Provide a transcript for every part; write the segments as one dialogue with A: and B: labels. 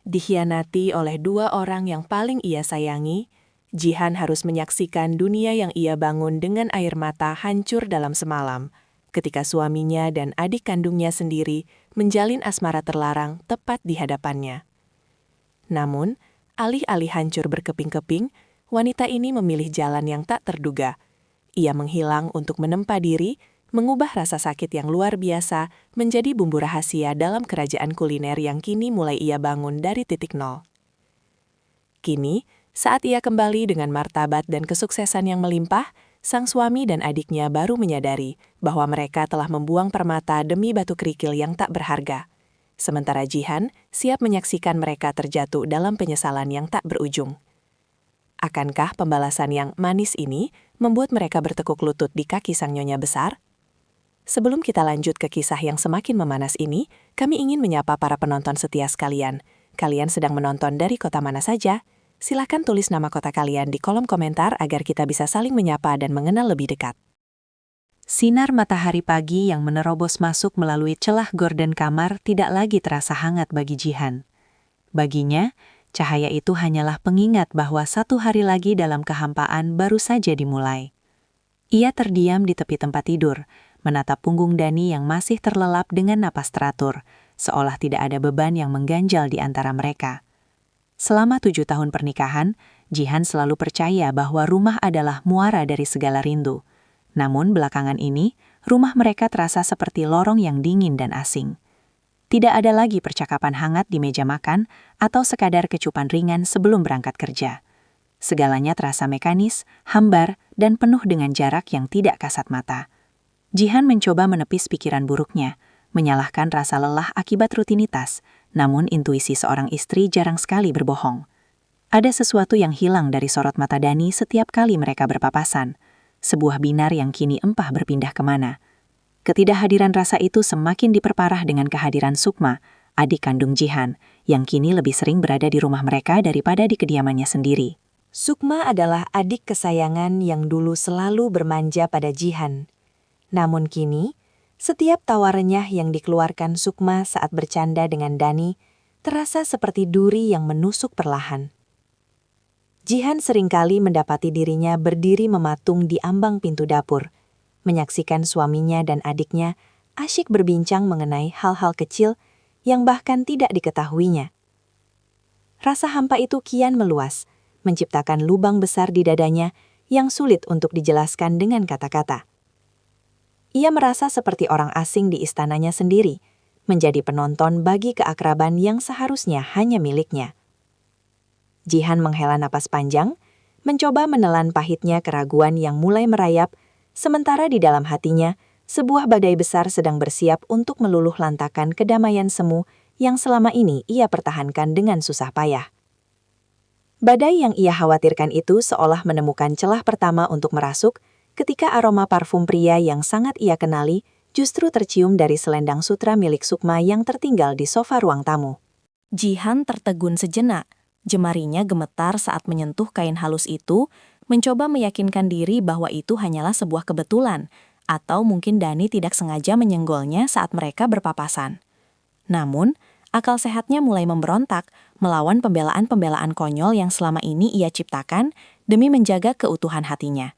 A: Dikhianati oleh dua orang yang paling ia sayangi, Jihan harus menyaksikan dunia yang ia bangun dengan air mata hancur dalam semalam, ketika suaminya dan adik kandungnya sendiri menjalin asmara terlarang tepat di hadapannya. Namun, alih-alih hancur berkeping-keping, wanita ini memilih jalan yang tak terduga. Ia menghilang untuk menempa diri, mengubah rasa sakit yang luar biasa menjadi bumbu rahasia dalam kerajaan kuliner yang kini mulai ia bangun dari titik nol. Kini, saat ia kembali dengan martabat dan kesuksesan yang melimpah, sang suami dan adiknya baru menyadari bahwa mereka telah membuang permata demi batu kerikil yang tak berharga. Sementara Jihan siap menyaksikan mereka terjatuh dalam penyesalan yang tak berujung. Akankah pembalasan yang manis ini membuat mereka bertekuk lutut di kaki sang nyonya besar? Sebelum kita lanjut ke kisah yang semakin memanas ini, kami ingin menyapa para penonton setia sekalian. Kalian sedang menonton dari kota mana saja? Silakan tulis nama kota kalian di kolom komentar agar kita bisa saling menyapa dan mengenal lebih dekat. Sinar matahari pagi yang menerobos masuk melalui celah gorden kamar tidak lagi terasa hangat bagi Jihan. Baginya, cahaya itu hanyalah pengingat bahwa satu hari lagi dalam kehampaan baru saja dimulai. Ia terdiam di tepi tempat tidur, menatap punggung Dani yang masih terlelap dengan napas teratur, seolah tidak ada beban yang mengganjal di antara mereka. Selama 7 tahun pernikahan, Jihan selalu percaya bahwa rumah adalah muara dari segala rindu. Namun belakangan ini, rumah mereka terasa seperti lorong yang dingin dan asing. Tidak ada lagi percakapan hangat di meja makan atau sekadar kecupan ringan sebelum berangkat kerja. Segalanya terasa mekanis, hambar, dan penuh dengan jarak yang tidak kasat mata. Jihan mencoba menepis pikiran buruknya, menyalahkan rasa lelah akibat rutinitas, namun intuisi seorang istri jarang sekali berbohong. Ada sesuatu yang hilang dari sorot mata Dani setiap kali mereka berpapasan, sebuah binar yang kini empah berpindah kemana. Ketidakhadiran rasa itu semakin diperparah dengan kehadiran Sukma, adik kandung Jihan, yang kini lebih sering berada di rumah mereka daripada di kediamannya sendiri. Sukma adalah adik kesayangan yang dulu selalu bermanja pada Jihan. Namun kini, setiap tawa renyah yang dikeluarkan Sukma saat bercanda dengan Dani terasa seperti duri yang menusuk perlahan. Jihan seringkali mendapati dirinya berdiri mematung di ambang pintu dapur, menyaksikan suaminya dan adiknya asyik berbincang mengenai hal-hal kecil yang bahkan tidak diketahuinya. Rasa hampa itu kian meluas, menciptakan lubang besar di dadanya yang sulit untuk dijelaskan dengan kata-kata. Ia merasa seperti orang asing di istananya sendiri, menjadi penonton bagi keakraban yang seharusnya hanya miliknya. Jihan menghela napas panjang, mencoba menelan pahitnya keraguan yang mulai merayap, sementara di dalam hatinya, sebuah badai besar sedang bersiap untuk meluluh lantakan kedamaian semu yang selama ini ia pertahankan dengan susah payah. Badai yang ia khawatirkan itu seolah menemukan celah pertama untuk merasuk, ketika aroma parfum pria yang sangat ia kenali justru tercium dari selendang sutra milik Sukma yang tertinggal di sofa ruang tamu. Jihan tertegun sejenak, jemarinya gemetar saat menyentuh kain halus itu, mencoba meyakinkan diri bahwa itu hanyalah sebuah kebetulan, atau mungkin Dani tidak sengaja menyenggolnya saat mereka berpapasan. Namun, akal sehatnya mulai memberontak, melawan pembelaan-pembelaan konyol yang selama ini ia ciptakan demi menjaga keutuhan hatinya.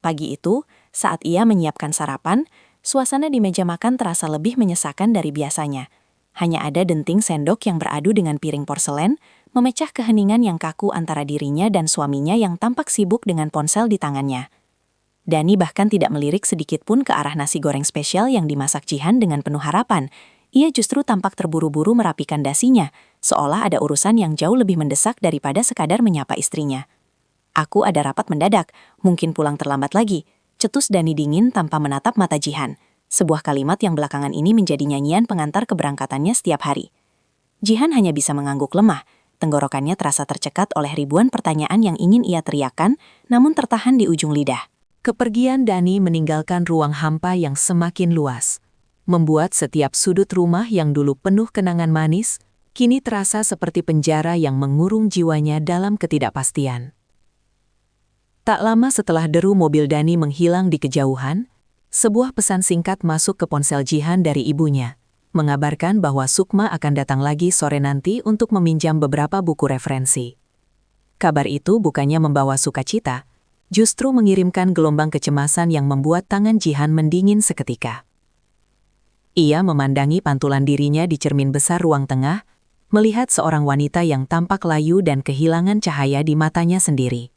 A: Pagi itu, saat ia menyiapkan sarapan, suasana di meja makan terasa lebih menyesakan dari biasanya. Hanya ada denting sendok yang beradu dengan piring porselen, memecah keheningan yang kaku antara dirinya dan suaminya yang tampak sibuk dengan ponsel di tangannya. Dani bahkan tidak melirik sedikit pun ke arah nasi goreng spesial yang dimasak Jihan dengan penuh harapan. Ia justru tampak terburu-buru merapikan dasinya, seolah ada urusan yang jauh lebih mendesak daripada sekadar menyapa istrinya. "Aku ada rapat mendadak, mungkin pulang terlambat lagi," cetus Dani dingin tanpa menatap mata Jihan. Sebuah kalimat yang belakangan ini menjadi nyanyian pengantar keberangkatannya setiap hari. Jihan hanya bisa mengangguk lemah, tenggorokannya terasa tercekat oleh ribuan pertanyaan yang ingin ia teriakkan, namun tertahan di ujung lidah. Kepergian Dani meninggalkan ruang hampa yang semakin luas, membuat setiap sudut rumah yang dulu penuh kenangan manis, kini terasa seperti penjara yang mengurung jiwanya dalam ketidakpastian. Tak lama setelah deru mobil Dani menghilang di kejauhan, sebuah pesan singkat masuk ke ponsel Jihan dari ibunya. mengabarkan bahwa Sukma akan datang lagi sore nanti untuk meminjam beberapa buku referensi. Kabar itu bukannya membawa sukacita, justru mengirimkan gelombang kecemasan yang membuat tangan Jihan mendingin seketika. Ia memandangi pantulan dirinya di cermin besar ruang tengah, melihat seorang wanita yang tampak layu dan kehilangan cahaya di matanya sendiri.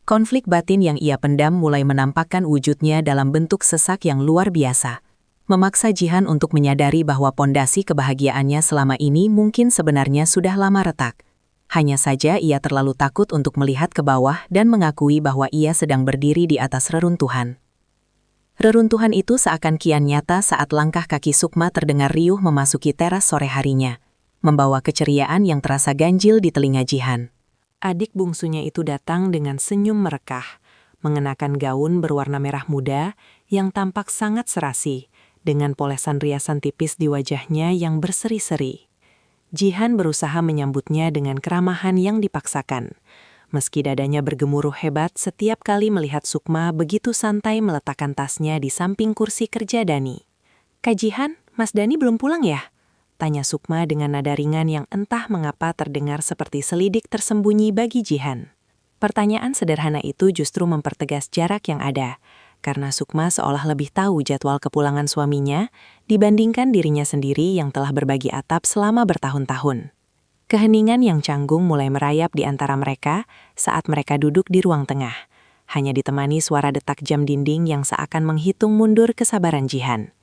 A: Konflik batin yang ia pendam mulai menampakkan wujudnya dalam bentuk sesak yang luar biasa, memaksa Jihan untuk menyadari bahwa pondasi kebahagiaannya selama ini mungkin sebenarnya sudah lama retak. Hanya saja ia terlalu takut untuk melihat ke bawah dan mengakui bahwa ia sedang berdiri di atas reruntuhan. Reruntuhan itu seakan kian nyata saat langkah kaki Sukma terdengar riuh memasuki teras sore harinya, membawa keceriaan yang terasa ganjil di telinga Jihan. Adik bungsunya itu datang dengan senyum merekah, mengenakan gaun berwarna merah muda yang tampak sangat serasi, dengan polesan riasan tipis di wajahnya yang berseri-seri. Jihan berusaha menyambutnya dengan keramahan yang dipaksakan, meski dadanya bergemuruh hebat setiap kali melihat Sukma begitu santai meletakkan tasnya di samping kursi kerja Dani. "Kak Jihan, Mas Dani belum pulang ya?" tanya Sukma dengan nada ringan yang entah mengapa terdengar seperti selidik tersembunyi bagi Jihan. Pertanyaan sederhana itu justru mempertegas jarak yang ada, karena Sukma seolah lebih tahu jadwal kepulangan suaminya dibandingkan dirinya sendiri yang telah berbagi atap selama bertahun-tahun. Keheningan yang canggung mulai merayap di antara mereka saat mereka duduk di ruang tengah, hanya ditemani suara detak jam dinding yang seakan menghitung mundur kesabaran Jihan.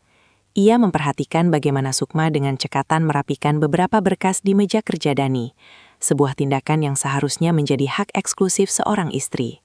A: Ia memperhatikan bagaimana Sukma dengan cekatan merapikan beberapa berkas di meja kerja Dani, sebuah tindakan yang seharusnya menjadi hak eksklusif seorang istri.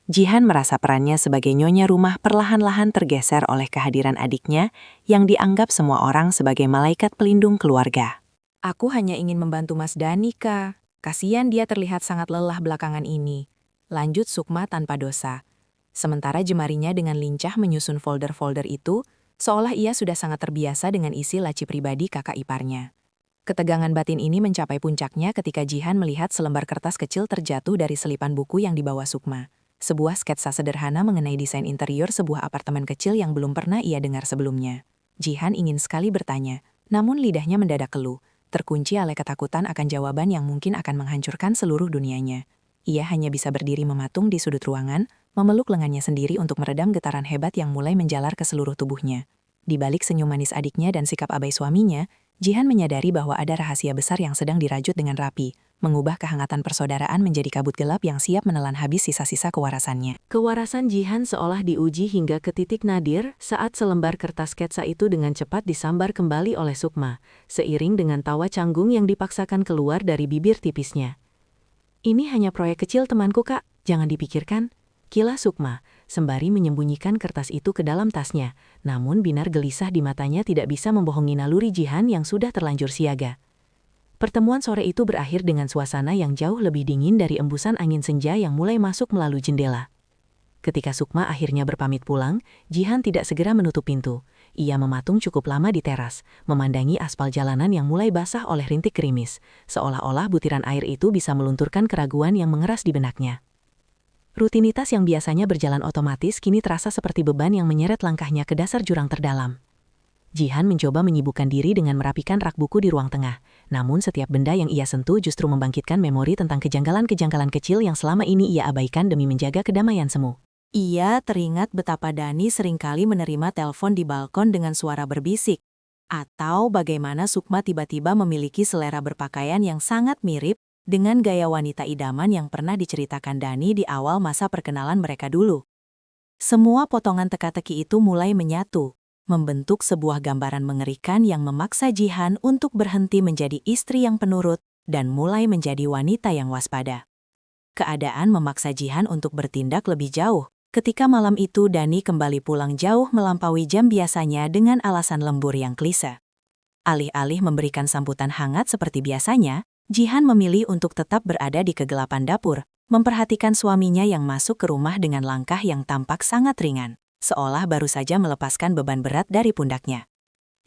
A: Jihan merasa perannya sebagai nyonya rumah perlahan-lahan tergeser oleh kehadiran adiknya yang dianggap semua orang sebagai malaikat pelindung keluarga. "Aku hanya ingin membantu Mas Dani, Kak. Kasian dia terlihat sangat lelah belakangan ini," lanjut Sukma tanpa dosa. Sementara jemarinya dengan lincah menyusun folder-folder itu, seolah ia sudah sangat terbiasa dengan isi laci pribadi kakak iparnya. Ketegangan batin ini mencapai puncaknya ketika Jihan melihat selembar kertas kecil terjatuh dari selipan buku yang dibawa Sukma. Sebuah sketsa sederhana mengenai desain interior sebuah apartemen kecil yang belum pernah ia dengar sebelumnya. Jihan ingin sekali bertanya, namun lidahnya mendadak keluh, terkunci oleh ketakutan akan jawaban yang mungkin akan menghancurkan seluruh dunianya. Ia hanya bisa berdiri mematung di sudut ruangan, memeluk lengannya sendiri untuk meredam getaran hebat yang mulai menjalar ke seluruh tubuhnya. Di balik senyum manis adiknya dan sikap abai suaminya, Jihan menyadari bahwa ada rahasia besar yang sedang dirajut dengan rapi, mengubah kehangatan persaudaraan menjadi kabut gelap yang siap menelan habis sisa-sisa kewarasannya. Kewarasan Jihan seolah diuji hingga ke titik nadir saat selembar kertas sketsa itu dengan cepat disambar kembali oleh Sukma, seiring dengan tawa canggung yang dipaksakan keluar dari bibir tipisnya. "Ini hanya proyek kecil temanku, Kak, jangan dipikirkan," kilah Sukma, sembari menyembunyikan kertas itu ke dalam tasnya, namun binar gelisah di matanya tidak bisa membohongi naluri Jihan yang sudah terlanjur siaga. Pertemuan sore itu berakhir dengan suasana yang jauh lebih dingin dari embusan angin senja yang mulai masuk melalui jendela. Ketika Sukma akhirnya berpamit pulang, Jihan tidak segera menutup pintu. Ia mematung cukup lama di teras, memandangi aspal jalanan yang mulai basah oleh rintik gerimis, seolah-olah butiran air itu bisa melunturkan keraguan yang mengeras di benaknya. Rutinitas yang biasanya berjalan otomatis kini terasa seperti beban yang menyeret langkahnya ke dasar jurang terdalam. Jihan mencoba menyibukkan diri dengan merapikan rak buku di ruang tengah, namun setiap benda yang ia sentuh justru membangkitkan memori tentang kejanggalan-kejanggalan kecil yang selama ini ia abaikan demi menjaga kedamaian semu. Ia teringat betapa Dani seringkali menerima telepon di balkon dengan suara berbisik, atau bagaimana Sukma tiba-tiba memiliki selera berpakaian yang sangat mirip dengan gaya wanita idaman yang pernah diceritakan Dani di awal masa perkenalan mereka dulu. Semua potongan teka-teki itu mulai menyatu, membentuk sebuah gambaran mengerikan yang memaksa Jihan untuk berhenti menjadi istri yang penurut dan mulai menjadi wanita yang waspada. Keadaan memaksa Jihan untuk bertindak lebih jauh. Ketika malam itu Dani kembali pulang jauh melampaui jam biasanya dengan alasan lembur yang klise. Alih-alih memberikan sambutan hangat seperti biasanya, Jihan memilih untuk tetap berada di kegelapan dapur, memperhatikan suaminya yang masuk ke rumah dengan langkah yang tampak sangat ringan, seolah baru saja melepaskan beban berat dari pundaknya.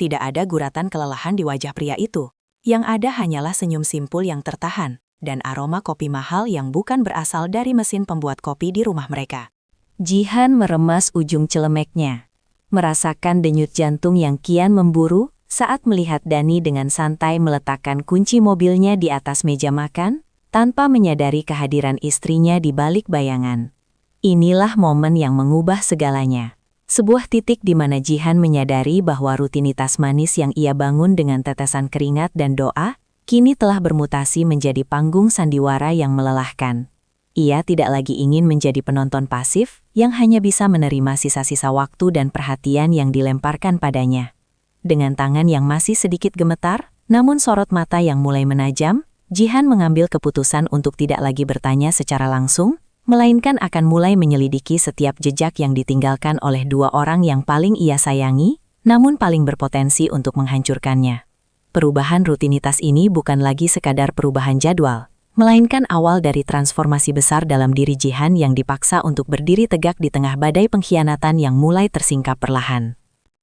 A: Tidak ada guratan kelelahan di wajah pria itu. Yang ada hanyalah senyum simpul yang tertahan, dan aroma kopi mahal yang bukan berasal dari mesin pembuat kopi di rumah mereka. Jihan meremas ujung celemeknya, merasakan denyut jantung yang kian memburu
B: Saat melihat Dani dengan santai meletakkan kunci mobilnya di atas meja makan, tanpa menyadari kehadiran istrinya di balik bayangan. Inilah momen yang mengubah segalanya. Sebuah titik di mana Jihan menyadari bahwa rutinitas manis yang ia bangun dengan tetesan keringat dan doa, kini telah bermutasi menjadi panggung sandiwara yang melelahkan. Ia tidak lagi ingin menjadi penonton pasif yang hanya bisa menerima sisa-sisa waktu dan perhatian yang dilemparkan padanya. Dengan tangan yang masih sedikit gemetar, namun sorot mata yang mulai menajam, Jihan mengambil keputusan untuk tidak lagi bertanya secara langsung, melainkan akan mulai menyelidiki setiap jejak yang ditinggalkan oleh dua orang yang paling ia sayangi, namun paling berpotensi untuk menghancurkannya. Perubahan rutinitas ini bukan lagi sekadar perubahan jadwal, melainkan awal dari transformasi besar dalam diri Jihan yang dipaksa untuk berdiri tegak di tengah badai pengkhianatan yang mulai tersingkap perlahan.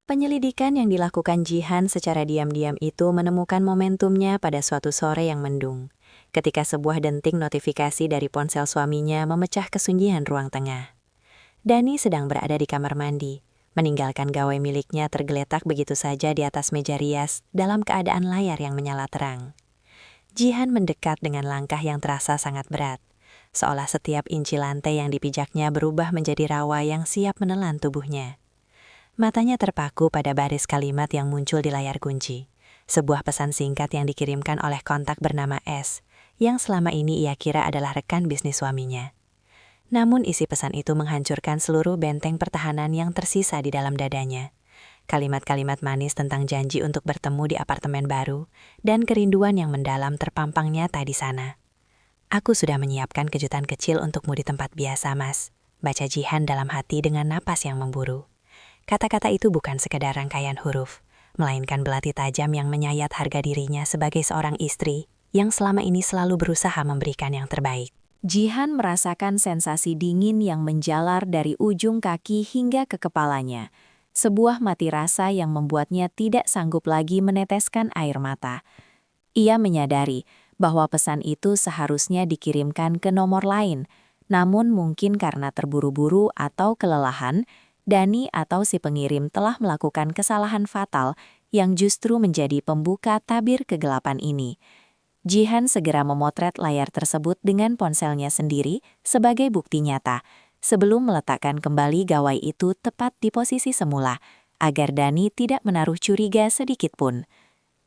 A: Penyelidikan yang dilakukan Jihan secara diam-diam itu menemukan momentumnya pada suatu sore yang mendung, ketika sebuah denting notifikasi dari ponsel suaminya memecah kesunyian ruang tengah. Dani sedang berada di kamar mandi, meninggalkan gawai miliknya tergeletak begitu saja di atas meja rias dalam keadaan layar yang menyala terang. Jihan mendekat dengan langkah yang terasa sangat berat, seolah setiap inci lantai yang dipijaknya berubah menjadi rawa yang siap menelan tubuhnya. Matanya terpaku pada baris kalimat yang muncul di layar kunci. Sebuah pesan singkat yang dikirimkan oleh kontak bernama S, yang selama ini ia kira adalah rekan bisnis suaminya. Namun isi pesan itu menghancurkan seluruh benteng pertahanan yang tersisa di dalam dadanya. Kalimat-kalimat manis tentang janji untuk bertemu di apartemen baru, dan kerinduan yang mendalam terpampang nyata di sana. "Aku sudah menyiapkan kejutan kecil untukmu di tempat biasa, Mas," baca Jihan dalam hati dengan napas yang memburu. Kata-kata itu bukan sekedar rangkaian huruf, melainkan belati tajam yang menyayat harga dirinya sebagai seorang istri yang selama ini selalu berusaha memberikan yang terbaik. Jihan merasakan sensasi dingin yang menjalar dari ujung kaki hingga ke kepalanya, sebuah mati rasa yang membuatnya tidak sanggup lagi meneteskan air mata. Ia menyadari bahwa pesan itu seharusnya dikirimkan ke nomor lain, namun mungkin karena terburu-buru atau kelelahan, Dani atau si pengirim telah melakukan kesalahan fatal yang justru menjadi pembuka tabir kegelapan ini. Jihan segera memotret layar tersebut dengan ponselnya sendiri sebagai bukti nyata, sebelum meletakkan kembali gawai itu tepat di posisi semula, agar Dani tidak menaruh curiga sedikit pun.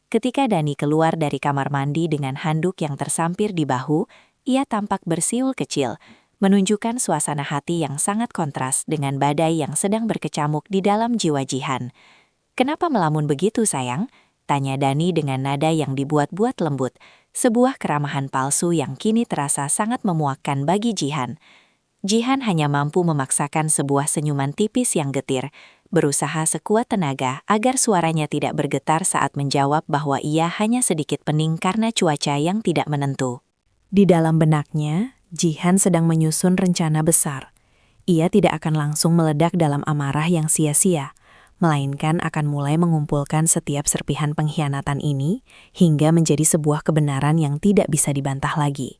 A: Ketika Dani keluar dari kamar mandi dengan handuk yang tersampir di bahu, ia tampak bersiul kecil, menunjukkan suasana hati yang sangat kontras dengan badai yang sedang berkecamuk di dalam jiwa Jihan. "Kenapa melamun begitu, sayang?" tanya Dani dengan nada yang dibuat-buat lembut, sebuah keramahan palsu yang kini terasa sangat memuakkan bagi Jihan. Jihan hanya mampu memaksakan sebuah senyuman tipis yang getir, berusaha sekuat tenaga agar suaranya tidak bergetar saat menjawab bahwa ia hanya sedikit pening karena cuaca yang tidak menentu. Di dalam benaknya, Jihan sedang menyusun rencana besar. Ia tidak akan langsung meledak dalam amarah yang sia-sia, melainkan akan mulai mengumpulkan setiap serpihan pengkhianatan ini hingga menjadi sebuah kebenaran yang tidak bisa dibantah lagi.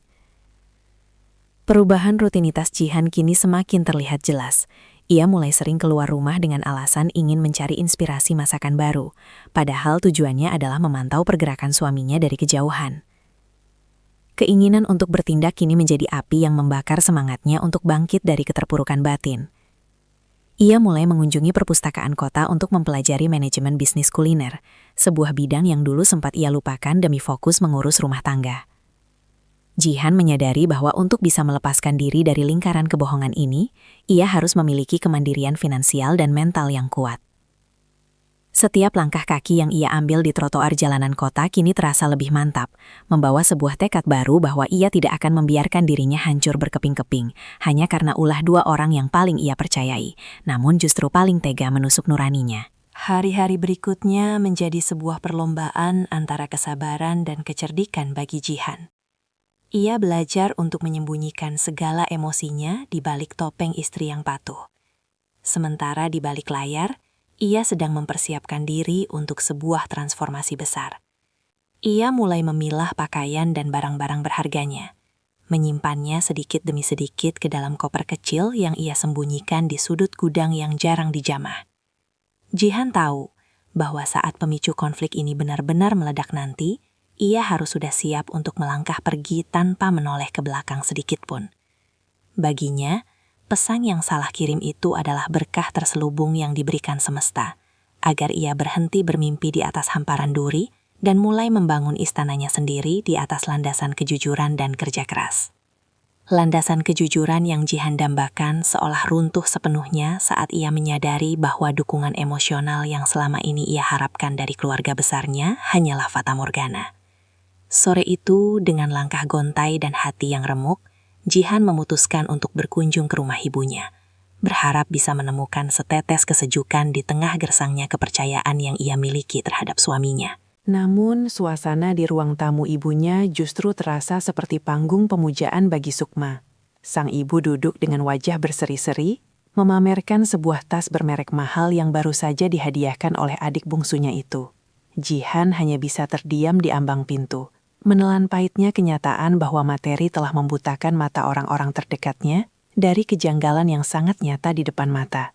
A: Perubahan rutinitas Jihan kini semakin terlihat jelas. Ia mulai sering keluar rumah dengan alasan ingin mencari inspirasi masakan baru, padahal tujuannya adalah memantau pergerakan suaminya dari kejauhan. Keinginan untuk bertindak kini menjadi api yang membakar semangatnya untuk bangkit dari keterpurukan batin. Ia mulai mengunjungi perpustakaan kota untuk mempelajari manajemen bisnis kuliner, sebuah bidang yang dulu sempat ia lupakan demi fokus mengurus rumah tangga. Jihan menyadari bahwa untuk bisa melepaskan diri dari lingkaran kebohongan ini, ia harus memiliki kemandirian finansial dan mental yang kuat. Setiap langkah kaki yang ia ambil di trotoar jalanan kota kini terasa lebih mantap, membawa sebuah tekad baru bahwa ia tidak akan membiarkan dirinya hancur berkeping-keping, hanya karena ulah dua orang yang paling ia percayai, namun justru paling tega menusuk nuraninya. Hari-hari berikutnya menjadi sebuah perlombaan antara kesabaran dan kecerdikan bagi Jihan. Ia belajar untuk menyembunyikan segala emosinya di balik topeng istri yang patuh. Sementara di balik layar, ia sedang mempersiapkan diri untuk sebuah transformasi besar. Ia mulai memilah pakaian dan barang-barang berharganya, menyimpannya sedikit demi sedikit ke dalam koper kecil yang ia sembunyikan di sudut gudang yang jarang dijamah. Jihan tahu bahwa saat pemicu konflik ini benar-benar meledak nanti, ia harus sudah siap untuk melangkah pergi tanpa menoleh ke belakang sedikit pun. Baginya, pesan yang salah kirim itu adalah berkah terselubung yang diberikan semesta, agar ia berhenti bermimpi di atas hamparan duri dan mulai membangun istananya sendiri di atas landasan kejujuran dan kerja keras. Landasan kejujuran yang Jihan dambakan seolah runtuh sepenuhnya saat ia menyadari bahwa dukungan emosional yang selama ini ia harapkan dari keluarga besarnya hanyalah fata morgana. Sore itu, dengan langkah gontai dan hati yang remuk, Jihan memutuskan untuk berkunjung ke rumah ibunya, berharap bisa menemukan setetes kesejukan di tengah gersangnya kepercayaan yang ia miliki terhadap suaminya.
C: Namun, suasana di ruang tamu ibunya justru terasa seperti panggung pemujaan bagi Sukma. Sang ibu duduk dengan wajah berseri-seri, memamerkan sebuah tas bermerek mahal yang baru saja dihadiahkan oleh adik bungsunya itu. Jihan hanya bisa terdiam di ambang pintu, menelan pahitnya kenyataan bahwa materi telah membutakan mata orang-orang terdekatnya dari kejanggalan yang sangat nyata di depan mata.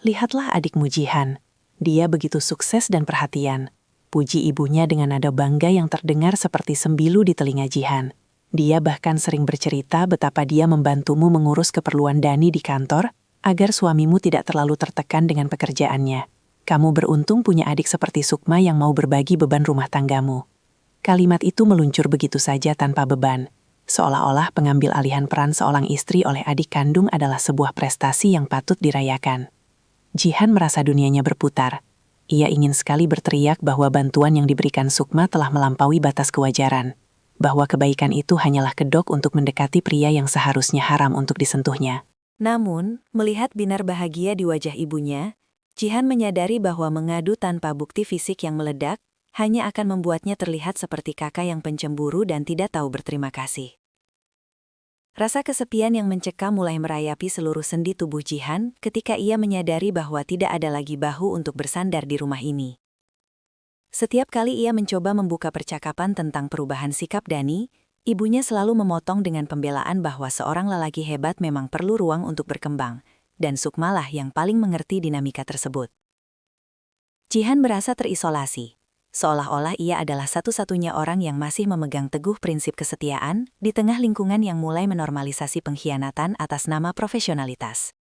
C: Lihatlah adikmu Jihan, dia begitu sukses dan perhatian. Puji ibunya dengan nada bangga yang terdengar seperti sembilu di telinga Jihan. Dia bahkan sering bercerita betapa dia membantumu mengurus keperluan Dani di kantor agar suamimu tidak terlalu tertekan dengan pekerjaannya. Kamu beruntung punya adik seperti Sukma yang mau berbagi beban rumah tanggamu. Kalimat itu meluncur begitu saja tanpa beban, seolah-olah pengambil alihan peran seorang istri oleh adik kandung adalah sebuah prestasi yang patut dirayakan. Jihan merasa dunianya berputar. Ia ingin sekali berteriak bahwa bantuan yang diberikan Sukma telah melampaui batas kewajaran, bahwa kebaikan itu hanyalah kedok untuk mendekati pria yang seharusnya haram untuk disentuhnya.
B: Namun, melihat binar bahagia di wajah ibunya, Jihan menyadari bahwa mengadu tanpa bukti fisik yang meledak hanya akan membuatnya terlihat seperti kakak yang pencemburu dan tidak tahu berterima kasih. Rasa kesepian yang mencekam mulai merayapi seluruh sendi tubuh Jihan ketika ia menyadari bahwa tidak ada lagi bahu untuk bersandar di rumah ini. Setiap kali ia mencoba membuka percakapan tentang perubahan sikap Dani, ibunya selalu memotong dengan pembelaan bahwa seorang lelaki hebat memang perlu ruang untuk berkembang, dan Sukmalah yang paling mengerti dinamika tersebut. Jihan merasa terisolasi, seolah-olah ia adalah satu-satunya orang yang masih memegang teguh prinsip kesetiaan di tengah lingkungan yang mulai menormalisasi pengkhianatan atas nama profesionalitas.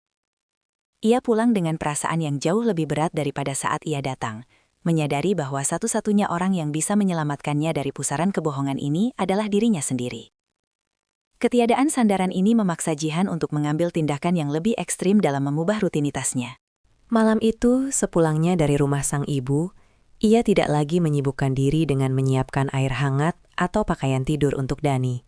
B: Ia pulang dengan perasaan yang jauh lebih berat daripada saat ia datang, menyadari bahwa satu-satunya orang yang bisa menyelamatkannya dari pusaran kebohongan ini adalah dirinya sendiri. Ketiadaan sandaran ini memaksa Jihan untuk mengambil tindakan yang lebih ekstrim dalam mengubah rutinitasnya. Malam itu, sepulangnya dari rumah sang ibu, ia tidak lagi menyibukkan diri dengan menyiapkan air hangat atau pakaian tidur untuk Dani.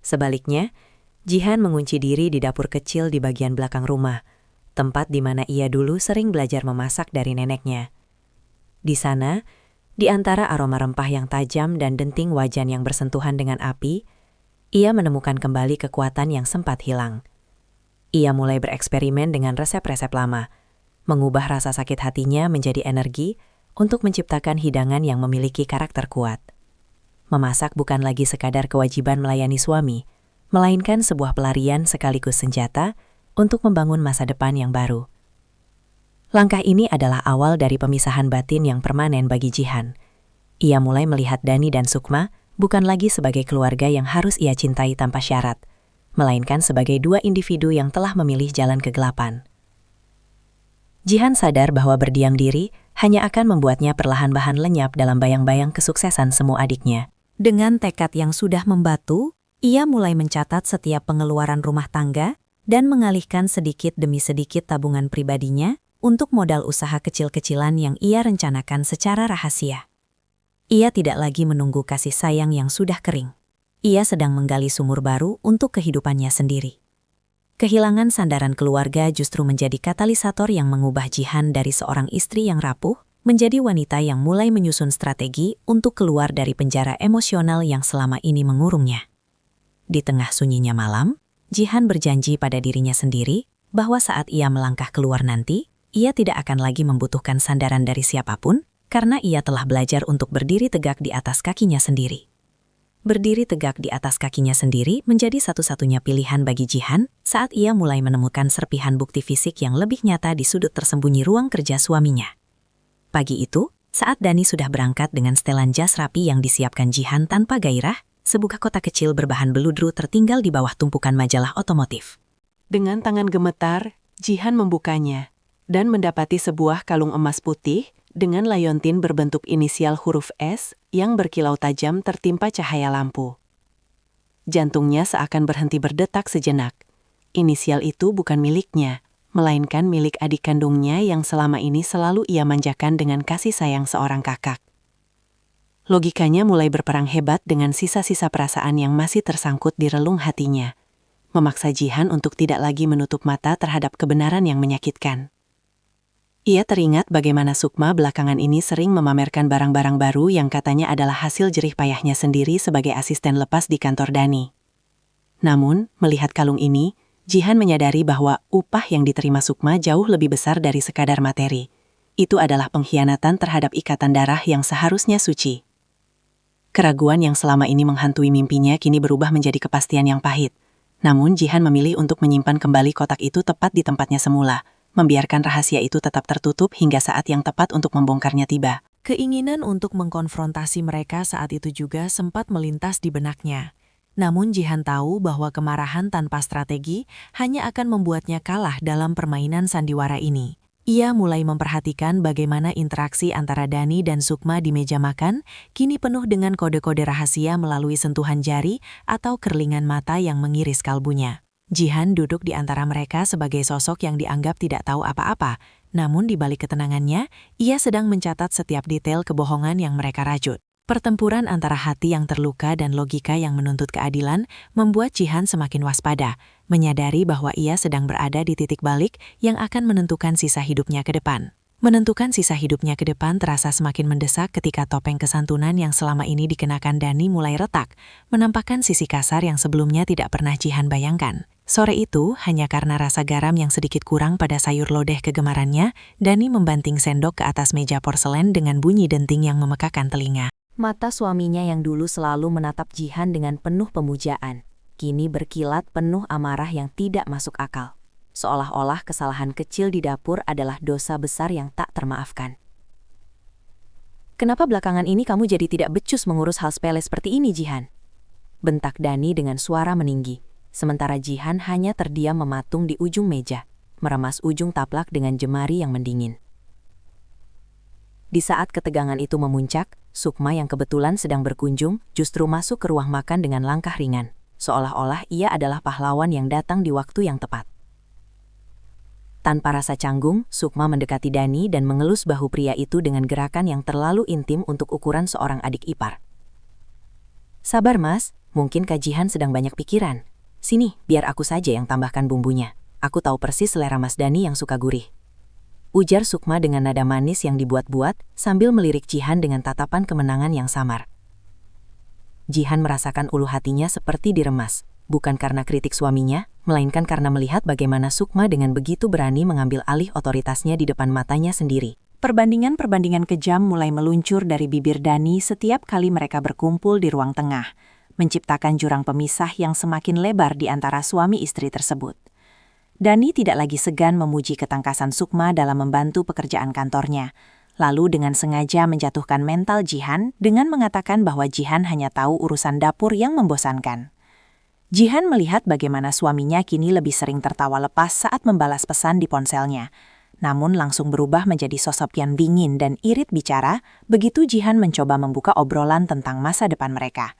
B: Sebaliknya, Jihan mengunci diri di dapur kecil di bagian belakang rumah, tempat di mana ia dulu sering belajar memasak dari neneknya. Di sana, di antara aroma rempah yang tajam dan denting wajan yang bersentuhan dengan api, ia menemukan kembali kekuatan yang sempat hilang. Ia mulai bereksperimen dengan resep-resep lama, mengubah rasa sakit hatinya menjadi energi untuk menciptakan hidangan yang memiliki karakter kuat. Memasak bukan lagi sekadar kewajiban melayani suami, melainkan sebuah pelarian sekaligus senjata untuk membangun masa depan yang baru. Langkah ini adalah awal dari pemisahan batin yang permanen bagi Jihan. Ia mulai melihat Dani dan Sukma bukan lagi sebagai keluarga yang harus ia cintai tanpa syarat, melainkan sebagai dua individu yang telah memilih jalan kegelapan. Jihan sadar bahwa berdiam diri hanya akan membuatnya perlahan-lahan lenyap dalam bayang-bayang kesuksesan semu adiknya. Dengan tekad yang sudah membatu, ia mulai mencatat setiap pengeluaran rumah tangga dan mengalihkan sedikit demi sedikit tabungan pribadinya untuk modal usaha kecil-kecilan yang ia rencanakan secara rahasia. Ia tidak lagi menunggu kasih sayang yang sudah kering. Ia sedang menggali sumur baru untuk kehidupannya sendiri. Kehilangan sandaran keluarga justru menjadi katalisator yang mengubah Jihan dari seorang istri yang rapuh menjadi wanita yang mulai menyusun strategi untuk keluar dari penjara emosional yang selama ini mengurungnya. Di tengah sunyinya malam, Jihan berjanji pada dirinya sendiri bahwa saat ia melangkah keluar nanti, ia tidak akan lagi membutuhkan sandaran dari siapapun karena ia telah belajar untuk berdiri tegak di atas kakinya sendiri. Berdiri tegak di atas kakinya sendiri menjadi satu-satunya pilihan bagi Jihan saat ia mulai menemukan serpihan bukti fisik yang lebih nyata di sudut tersembunyi ruang kerja suaminya. Pagi itu, Saat Dani sudah berangkat dengan setelan jas rapi yang disiapkan Jihan tanpa gairah, sebuah kotak kecil berbahan beludru tertinggal di bawah tumpukan majalah otomotif.
C: Dengan tangan gemetar, Jihan membukanya dan mendapati sebuah kalung emas putih dengan layontin berbentuk inisial huruf S yang berkilau tajam tertimpa cahaya lampu. Jantungnya seakan berhenti berdetak sejenak. Inisial itu bukan miliknya, melainkan milik adik kandungnya yang selama ini selalu ia manjakan dengan kasih sayang seorang kakak. Logikanya mulai berperang hebat dengan sisa-sisa perasaan yang masih tersangkut di relung hatinya, memaksa Jihan untuk tidak lagi menutup mata terhadap kebenaran yang menyakitkan. Ia teringat bagaimana Sukma belakangan ini sering memamerkan barang-barang baru yang katanya adalah hasil jerih payahnya sendiri sebagai asisten lepas di kantor Dani. Namun, melihat kalung ini, Jihan menyadari bahwa upah yang diterima Sukma jauh lebih besar dari sekadar materi. Itu adalah pengkhianatan terhadap ikatan darah yang seharusnya suci. Keraguan yang selama ini menghantui mimpinya kini berubah menjadi kepastian yang pahit. Namun Jihan memilih untuk menyimpan kembali kotak itu tepat di tempatnya semula, membiarkan rahasia itu tetap tertutup hingga saat yang tepat untuk membongkarnya tiba.
A: Keinginan untuk mengkonfrontasi mereka saat itu juga sempat melintas di benaknya. Namun Jihan tahu bahwa kemarahan tanpa strategi hanya akan membuatnya kalah dalam permainan sandiwara ini. Ia mulai memperhatikan bagaimana interaksi antara Dani dan Sukma di meja makan kini penuh dengan kode-kode rahasia melalui sentuhan jari atau kerlingan mata yang mengiris kalbunya. Jihan duduk di antara mereka sebagai sosok yang dianggap tidak tahu apa-apa, namun di balik ketenangannya, ia sedang mencatat setiap detail kebohongan yang mereka rajut. Pertempuran antara hati yang terluka dan logika yang menuntut keadilan membuat Jihan semakin waspada, menyadari bahwa ia sedang berada di titik balik yang akan menentukan sisa hidupnya ke depan. Menentukan sisa hidupnya ke depan terasa semakin mendesak ketika topeng kesantunan yang selama ini dikenakan Dani mulai retak, menampakkan sisi kasar yang sebelumnya tidak pernah Jihan bayangkan. Sore itu, hanya karena rasa garam yang sedikit kurang pada sayur lodeh kegemarannya, Dani membanting sendok ke atas meja porselen dengan bunyi denting yang memekakan telinga.
B: Mata suaminya yang dulu selalu menatap Jihan dengan penuh pemujaan, kini berkilat penuh amarah yang tidak masuk akal. Seolah-olah kesalahan kecil di dapur adalah dosa besar yang tak termaafkan. "Kenapa belakangan ini kamu jadi tidak becus mengurus hal sepele seperti ini, Jihan?" bentak Dani dengan suara meninggi, sementara Jihan hanya terdiam mematung di ujung meja, meremas ujung taplak dengan jemari yang mendingin. Di saat ketegangan itu memuncak, Sukma yang kebetulan sedang berkunjung justru masuk ke ruang makan dengan langkah ringan, seolah-olah ia adalah pahlawan yang datang di waktu yang tepat. Tanpa rasa canggung, Sukma mendekati Dani dan mengelus bahu pria itu dengan gerakan yang terlalu intim untuk ukuran seorang adik ipar. "Sabar mas, mungkin Jihan sedang banyak pikiran. Sini, biar aku saja yang tambahkan bumbunya. Aku tahu persis selera Mas Dani yang suka gurih," ujar Sukma dengan nada manis yang dibuat-buat sambil melirik Jihan dengan tatapan kemenangan yang samar. Jihan merasakan ulu hatinya seperti diremas, bukan karena kritik suaminya, melainkan karena melihat bagaimana Sukma dengan begitu berani mengambil alih otoritasnya di depan matanya sendiri.
C: Perbandingan-perbandingan kejam mulai meluncur dari bibir Dani setiap kali mereka berkumpul di ruang tengah, menciptakan jurang pemisah yang semakin lebar di antara suami istri tersebut. Dani tidak lagi segan memuji ketangkasan Sukma dalam membantu pekerjaan kantornya, lalu dengan sengaja menjatuhkan mental Jihan dengan mengatakan bahwa Jihan hanya tahu urusan dapur yang membosankan. Jihan melihat bagaimana suaminya kini lebih sering tertawa lepas saat membalas pesan di ponselnya, namun langsung berubah menjadi sosok yang dingin dan irit bicara begitu Jihan mencoba membuka obrolan tentang masa depan mereka.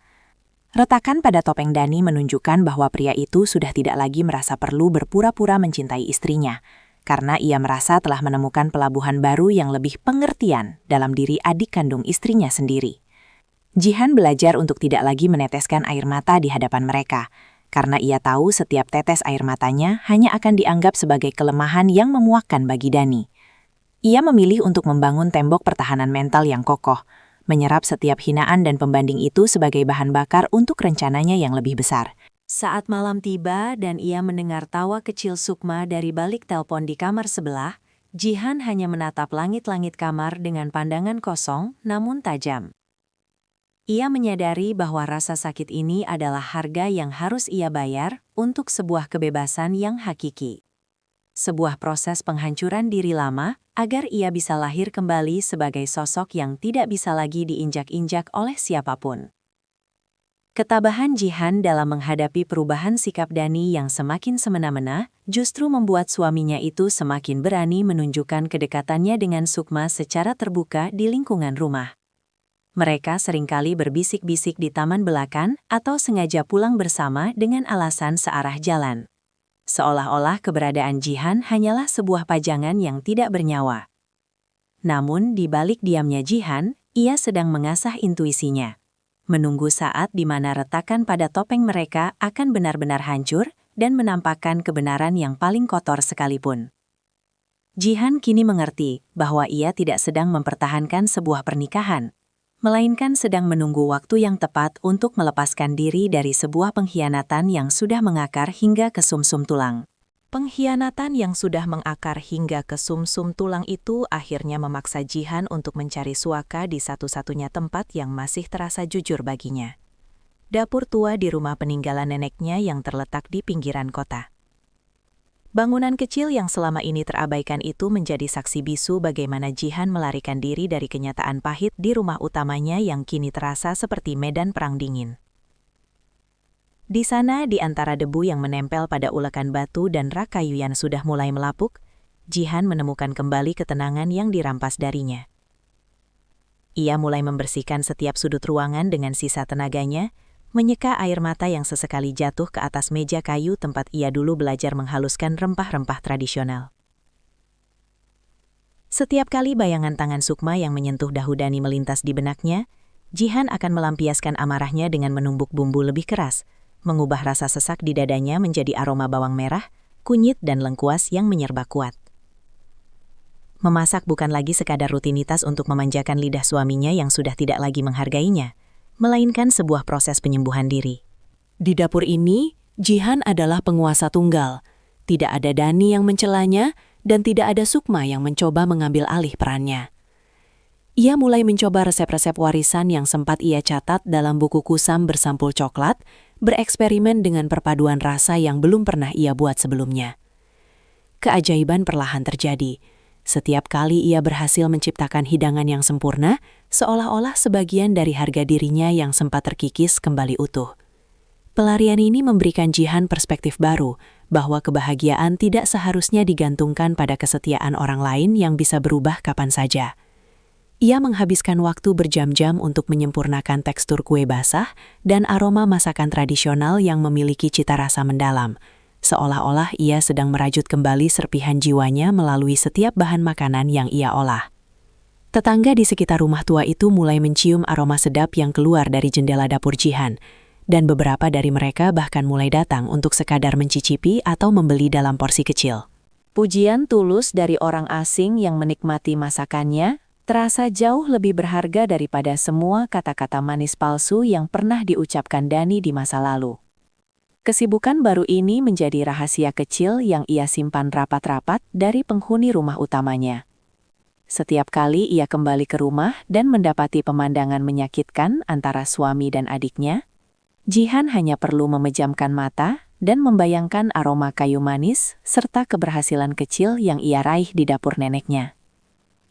C: Retakan pada topeng Dani menunjukkan bahwa pria itu sudah tidak lagi merasa perlu berpura-pura mencintai istrinya, karena ia merasa telah menemukan pelabuhan baru yang lebih pengertian dalam diri adik kandung istrinya sendiri. Jihan belajar untuk tidak lagi meneteskan air mata di hadapan mereka, karena ia tahu setiap tetes air matanya hanya akan dianggap sebagai kelemahan yang memuakkan bagi Dani. Ia memilih untuk membangun tembok pertahanan mental yang kokoh, menyerap setiap hinaan dan pembanding itu sebagai bahan bakar untuk rencananya yang lebih besar.
B: Saat malam tiba dan ia mendengar tawa kecil Sukma dari balik telepon di kamar sebelah, Jihan hanya menatap langit-langit kamar dengan pandangan kosong namun tajam. Ia menyadari bahwa rasa sakit ini adalah harga yang harus ia bayar untuk sebuah kebebasan yang hakiki. sebuah proses penghancuran diri lama agar ia bisa lahir kembali sebagai sosok yang tidak bisa lagi diinjak-injak oleh siapapun. Ketabahan Jihan dalam menghadapi perubahan sikap Dani yang semakin semena-mena justru membuat suaminya itu semakin berani menunjukkan kedekatannya dengan Sukma secara terbuka di lingkungan rumah. Mereka seringkali berbisik-bisik di taman belakang atau sengaja pulang bersama dengan alasan searah jalan. Seolah-olah keberadaan Jihan hanyalah sebuah pajangan yang tidak bernyawa. Namun di balik diamnya Jihan, ia sedang mengasah intuisinya. Menunggu saat di mana retakan pada topeng mereka akan benar-benar hancur dan menampakkan kebenaran yang paling kotor sekalipun. Jihan kini mengerti bahwa ia tidak sedang mempertahankan sebuah pernikahan, melainkan sedang menunggu waktu yang tepat untuk melepaskan diri dari sebuah pengkhianatan yang sudah mengakar hingga ke sumsum tulang.
A: Pengkhianatan yang sudah mengakar hingga ke sumsum tulang itu akhirnya memaksa Jihan untuk mencari suaka di satu-satunya tempat yang masih terasa jujur baginya. Dapur tua di rumah peninggalan neneknya yang terletak di pinggiran kota. Bangunan kecil yang selama ini terabaikan itu menjadi saksi bisu bagaimana Jihan melarikan diri dari kenyataan pahit di rumah utamanya yang kini terasa seperti medan perang dingin. Di sana, di antara debu yang menempel pada ulekan batu dan rak kayu yang sudah mulai melapuk, Jihan menemukan kembali ketenangan yang dirampas darinya. Ia mulai membersihkan setiap sudut ruangan dengan sisa tenaganya, menyeka air mata yang sesekali jatuh ke atas meja kayu tempat ia dulu belajar menghaluskan rempah-rempah tradisional. Setiap kali bayangan tangan Sukma yang menyentuh dahu Dani melintas di benaknya, Jihan akan melampiaskan amarahnya dengan menumbuk bumbu lebih keras, mengubah rasa sesak di dadanya menjadi aroma bawang merah, kunyit dan lengkuas yang menyerba kuat. Memasak bukan lagi sekadar rutinitas untuk memanjakan lidah suaminya yang sudah tidak lagi menghargainya, melainkan sebuah proses penyembuhan diri. Di dapur ini, Jihan adalah penguasa tunggal. Tidak ada Dani yang mencelanya dan tidak ada Sukma yang mencoba mengambil alih perannya. Ia mulai mencoba resep-resep warisan yang sempat ia catat dalam buku kusam bersampul coklat, bereksperimen dengan perpaduan rasa yang belum pernah ia buat sebelumnya. Keajaiban perlahan terjadi. Setiap kali ia berhasil menciptakan hidangan yang sempurna, seolah-olah sebagian dari harga dirinya yang sempat terkikis kembali utuh. Pelarian ini memberikan Jihan perspektif baru, bahwa kebahagiaan tidak seharusnya digantungkan pada kesetiaan orang lain yang bisa berubah kapan saja. Ia menghabiskan waktu berjam-jam untuk menyempurnakan tekstur kue basah dan aroma masakan tradisional yang memiliki cita rasa mendalam, seolah-olah ia sedang merajut kembali serpihan jiwanya melalui setiap bahan makanan yang ia olah. Tetangga di sekitar rumah tua itu mulai mencium aroma sedap yang keluar dari jendela dapur Jihan, dan beberapa dari mereka bahkan mulai datang untuk sekadar mencicipi atau membeli dalam porsi kecil.
B: Pujian tulus dari orang asing yang menikmati masakannya terasa jauh lebih berharga daripada semua kata-kata manis palsu yang pernah diucapkan Dani di masa lalu. Kesibukan baru ini menjadi rahasia kecil yang ia simpan rapat-rapat dari penghuni rumah utamanya. Setiap kali ia kembali ke rumah dan mendapati pemandangan menyakitkan antara suami dan adiknya, Jihan hanya perlu memejamkan mata dan membayangkan aroma kayu manis serta keberhasilan kecil yang ia raih di dapur neneknya.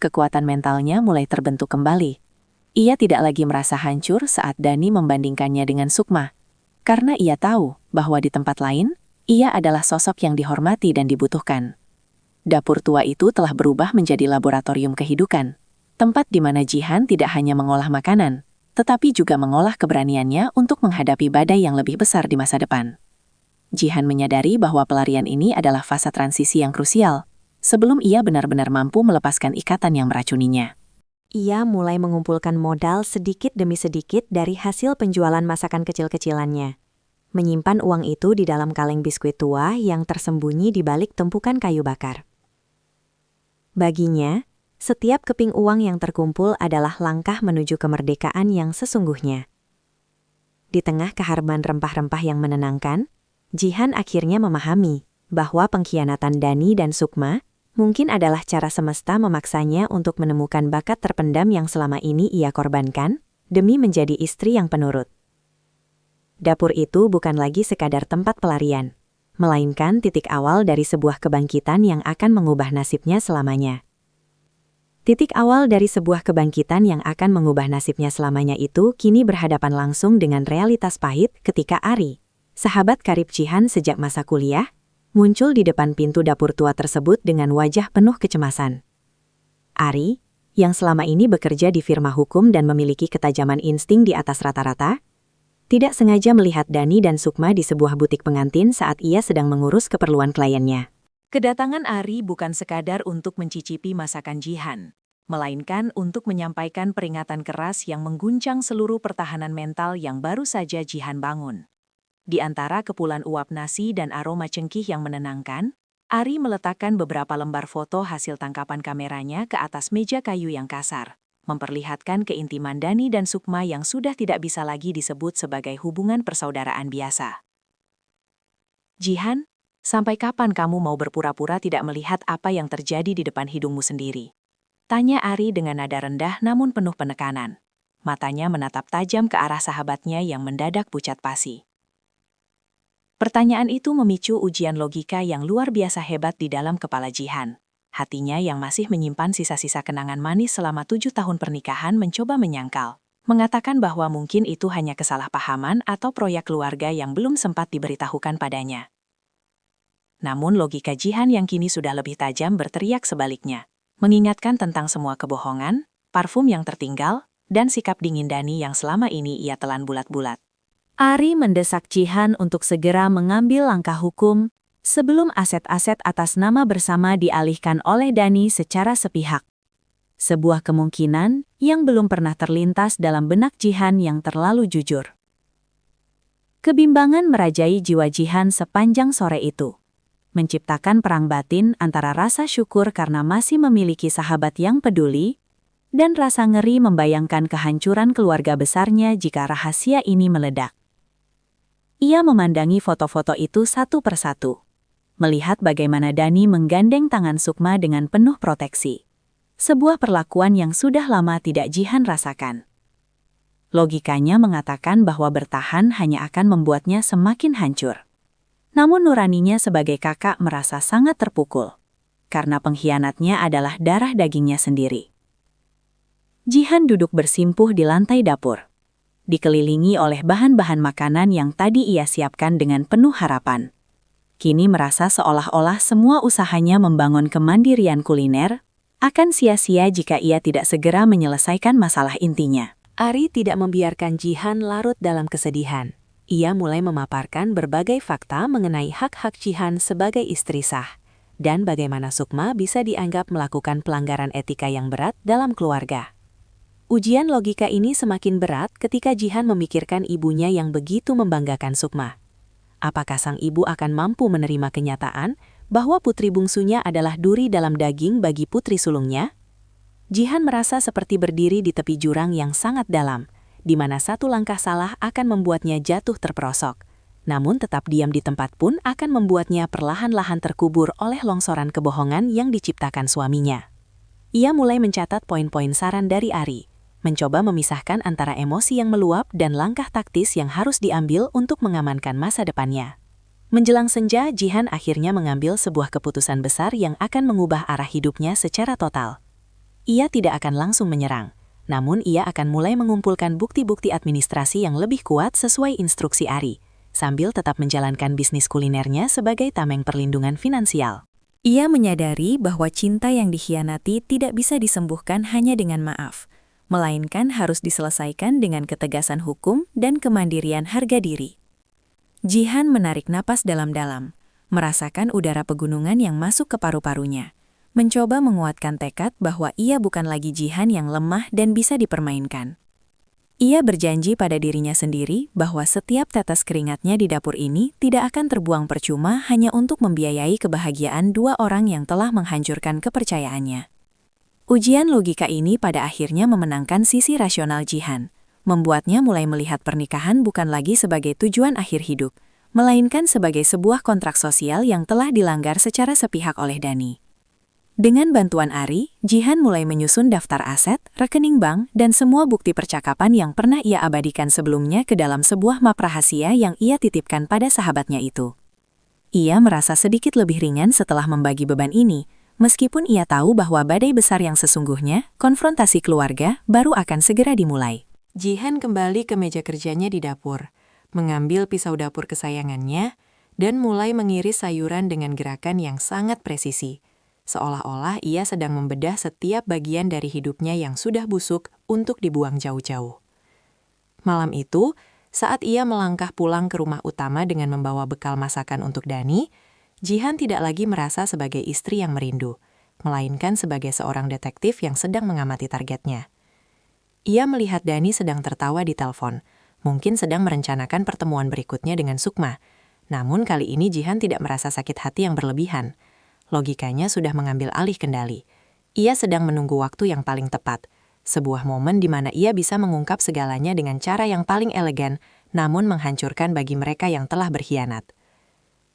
B: Kekuatan mentalnya mulai terbentuk kembali. Ia tidak lagi merasa hancur saat Dani membandingkannya dengan Sukma, karena ia tahu bahwa di tempat lain, ia adalah sosok yang dihormati dan dibutuhkan. Dapur tua itu telah berubah menjadi laboratorium kehidupan, tempat di mana Jihan tidak hanya mengolah makanan, tetapi juga mengolah keberaniannya untuk menghadapi badai yang lebih besar di masa depan. Jihan menyadari bahwa pelarian ini adalah fase transisi yang krusial, sebelum ia benar-benar mampu melepaskan ikatan yang meracuninya.
D: Ia mulai mengumpulkan modal sedikit demi sedikit dari hasil penjualan masakan kecil-kecilannya. Menyimpan uang itu di dalam kaleng biskuit tua yang tersembunyi di balik tumpukan kayu bakar. Baginya, setiap keping uang yang terkumpul adalah langkah menuju kemerdekaan yang sesungguhnya. Di tengah keharuman rempah-rempah yang menenangkan, Jihan akhirnya memahami bahwa pengkhianatan Dani dan Sukma mungkin adalah cara semesta memaksanya untuk menemukan bakat terpendam yang selama ini ia korbankan demi menjadi istri yang penurut. Dapur itu bukan lagi sekadar tempat pelarian, melainkan titik awal dari sebuah kebangkitan yang akan mengubah nasibnya selamanya. Titik awal dari sebuah kebangkitan yang akan mengubah nasibnya selamanya itu kini berhadapan langsung dengan realitas pahit ketika Ari, sahabat karib Jihan sejak masa kuliah, muncul di depan pintu dapur tua tersebut dengan wajah penuh kecemasan. Ari, yang selama ini bekerja di firma hukum dan memiliki ketajaman insting di atas rata-rata, tidak sengaja melihat Dani dan Sukma di sebuah butik pengantin saat ia sedang mengurus keperluan kliennya.
A: Kedatangan Ari bukan sekadar untuk mencicipi masakan Jihan, melainkan untuk menyampaikan peringatan keras yang mengguncang seluruh pertahanan mental yang baru saja Jihan bangun. Di antara kepulan uap nasi dan aroma cengkih yang menenangkan, Ari meletakkan beberapa lembar foto hasil tangkapan kameranya ke atas meja kayu yang kasar, memperlihatkan keintiman Dani dan Sukma yang sudah tidak bisa lagi disebut sebagai hubungan persaudaraan biasa. Jihan, sampai kapan kamu mau berpura-pura tidak melihat apa yang terjadi di depan hidungmu sendiri? Tanya Ari dengan nada rendah namun penuh penekanan. Matanya menatap tajam ke arah sahabatnya yang mendadak pucat pasi. Pertanyaan itu memicu ujian logika yang luar biasa hebat di dalam kepala Jihan. Hatinya yang masih menyimpan sisa-sisa kenangan manis selama 7 tahun pernikahan mencoba menyangkal, mengatakan bahwa mungkin itu hanya kesalahpahaman atau proyek keluarga yang belum sempat diberitahukan padanya. Namun logika Jihan yang kini sudah lebih tajam berteriak sebaliknya, mengingatkan tentang semua kebohongan, parfum yang tertinggal, dan sikap dingin Dani yang selama ini ia telan bulat-bulat.
B: Ari mendesak Jihan untuk segera mengambil langkah hukum sebelum aset-aset atas nama bersama dialihkan oleh Dani secara sepihak. Sebuah kemungkinan yang belum pernah terlintas dalam benak Jihan yang terlalu jujur. Kebimbangan merajai jiwa Jihan sepanjang sore itu, menciptakan perang batin antara rasa syukur karena masih memiliki sahabat yang peduli, dan rasa ngeri membayangkan kehancuran keluarga besarnya jika rahasia ini meledak. Ia memandangi foto-foto itu satu persatu, melihat bagaimana Dani menggandeng tangan Sukma dengan penuh proteksi. Sebuah perlakuan yang sudah lama tidak Jihan rasakan. Logikanya mengatakan bahwa bertahan hanya akan membuatnya semakin hancur. Namun nuraninya sebagai kakak merasa sangat terpukul, karena pengkhianatnya adalah darah dagingnya sendiri. Jihan duduk bersimpuh di lantai dapur, dikelilingi oleh bahan-bahan makanan yang tadi ia siapkan dengan penuh harapan. Kini merasa seolah-olah semua usahanya membangun kemandirian kuliner akan sia-sia jika ia tidak segera menyelesaikan masalah intinya.
A: Ari tidak membiarkan Jihan larut dalam kesedihan. Ia mulai memaparkan berbagai fakta mengenai hak-hak Jihan sebagai istri sah, dan bagaimana Sukma bisa dianggap melakukan pelanggaran etika yang berat dalam keluarga. Ujian logika ini semakin berat ketika Jihan memikirkan ibunya yang begitu membanggakan Sukma. Apakah sang ibu akan mampu menerima kenyataan bahwa putri bungsunya adalah duri dalam daging bagi putri sulungnya? Jihan merasa seperti berdiri di tepi jurang yang sangat dalam, di mana satu langkah salah akan membuatnya jatuh terperosok. Namun tetap diam di tempat pun akan membuatnya perlahan-lahan terkubur oleh longsoran kebohongan yang diciptakan suaminya. Ia mulai mencatat poin-poin saran dari Ari, mencoba memisahkan antara emosi yang meluap dan langkah taktis yang harus diambil untuk mengamankan masa depannya. Menjelang senja, Jihan akhirnya mengambil sebuah keputusan besar yang akan mengubah arah hidupnya secara total. Ia tidak akan langsung menyerang, namun ia akan mulai mengumpulkan bukti-bukti administrasi yang lebih kuat sesuai instruksi Ari, sambil tetap menjalankan bisnis kulinernya sebagai tameng perlindungan finansial.
B: Ia menyadari bahwa cinta yang dikhianati tidak bisa disembuhkan hanya dengan maaf, melainkan harus diselesaikan dengan ketegasan hukum dan kemandirian harga diri. Jihan menarik napas dalam-dalam, merasakan udara pegunungan yang masuk ke paru-parunya, mencoba menguatkan tekad bahwa ia bukan lagi Jihan yang lemah dan bisa dipermainkan. Ia berjanji pada dirinya sendiri bahwa setiap tetes keringatnya di dapur ini tidak akan terbuang percuma hanya untuk membiayai kebahagiaan dua orang yang telah menghancurkan kepercayaannya. Ujian logika ini pada akhirnya memenangkan sisi rasional Jihan, membuatnya mulai melihat pernikahan bukan lagi sebagai tujuan akhir hidup, melainkan sebagai sebuah kontrak sosial yang telah dilanggar secara sepihak oleh Dani. Dengan bantuan Ari, Jihan mulai menyusun daftar aset, rekening bank, dan semua bukti percakapan yang pernah ia abadikan sebelumnya ke dalam sebuah map rahasia yang ia titipkan pada sahabatnya itu. Ia merasa sedikit lebih ringan setelah membagi beban ini, meskipun ia tahu bahwa badai besar yang sesungguhnya, konfrontasi keluarga, baru akan segera dimulai.
A: Jihan kembali ke meja kerjanya di dapur, mengambil pisau dapur kesayangannya, dan mulai mengiris sayuran dengan gerakan yang sangat presisi. Seolah-olah ia sedang membedah setiap bagian dari hidupnya yang sudah busuk untuk dibuang jauh-jauh. Malam itu, saat ia melangkah pulang ke rumah utama dengan membawa bekal masakan untuk Dani, Jihan tidak lagi merasa sebagai istri yang merindu, melainkan sebagai seorang detektif yang sedang mengamati targetnya. Ia melihat Dani sedang tertawa di telepon, mungkin sedang merencanakan pertemuan berikutnya dengan Sukma. Namun kali ini Jihan tidak merasa sakit hati yang berlebihan. Logikanya sudah mengambil alih kendali. Ia sedang menunggu waktu yang paling tepat, sebuah momen di mana ia bisa mengungkap segalanya dengan cara yang paling elegan, namun menghancurkan bagi mereka yang telah berkhianat.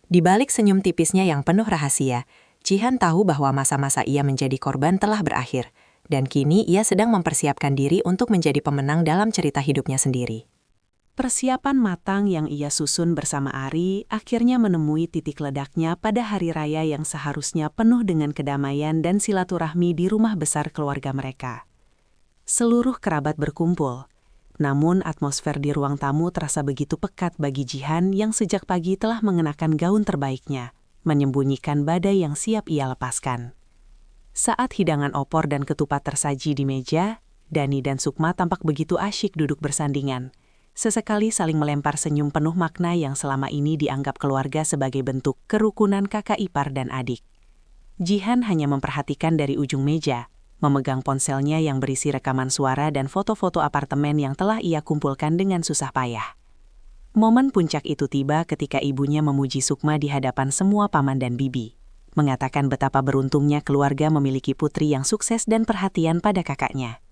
A: Di balik senyum tipisnya yang penuh rahasia, Jihan tahu bahwa masa-masa ia menjadi korban telah berakhir, dan kini ia sedang mempersiapkan diri untuk menjadi pemenang dalam cerita hidupnya sendiri.
C: Persiapan matang yang ia susun bersama Ari akhirnya menemui titik ledaknya pada hari raya yang seharusnya penuh dengan kedamaian dan silaturahmi di rumah besar keluarga mereka. Seluruh kerabat berkumpul, namun atmosfer di ruang tamu terasa begitu pekat bagi Jihan yang sejak pagi telah mengenakan gaun terbaiknya, menyembunyikan badai yang siap ia lepaskan. Saat hidangan opor dan ketupat tersaji di meja, Dani dan Sukma tampak begitu asyik duduk bersandingan. Sesekali saling melempar senyum penuh makna yang selama ini dianggap keluarga sebagai bentuk kerukunan kakak ipar dan adik. Jihan hanya memperhatikan dari ujung meja, memegang ponselnya yang berisi rekaman suara dan foto-foto apartemen yang telah ia kumpulkan dengan susah payah. Momen puncak itu tiba ketika ibunya memuji Sukma di hadapan semua paman dan bibi, mengatakan betapa beruntungnya keluarga memiliki putri yang sukses dan perhatian pada kakaknya.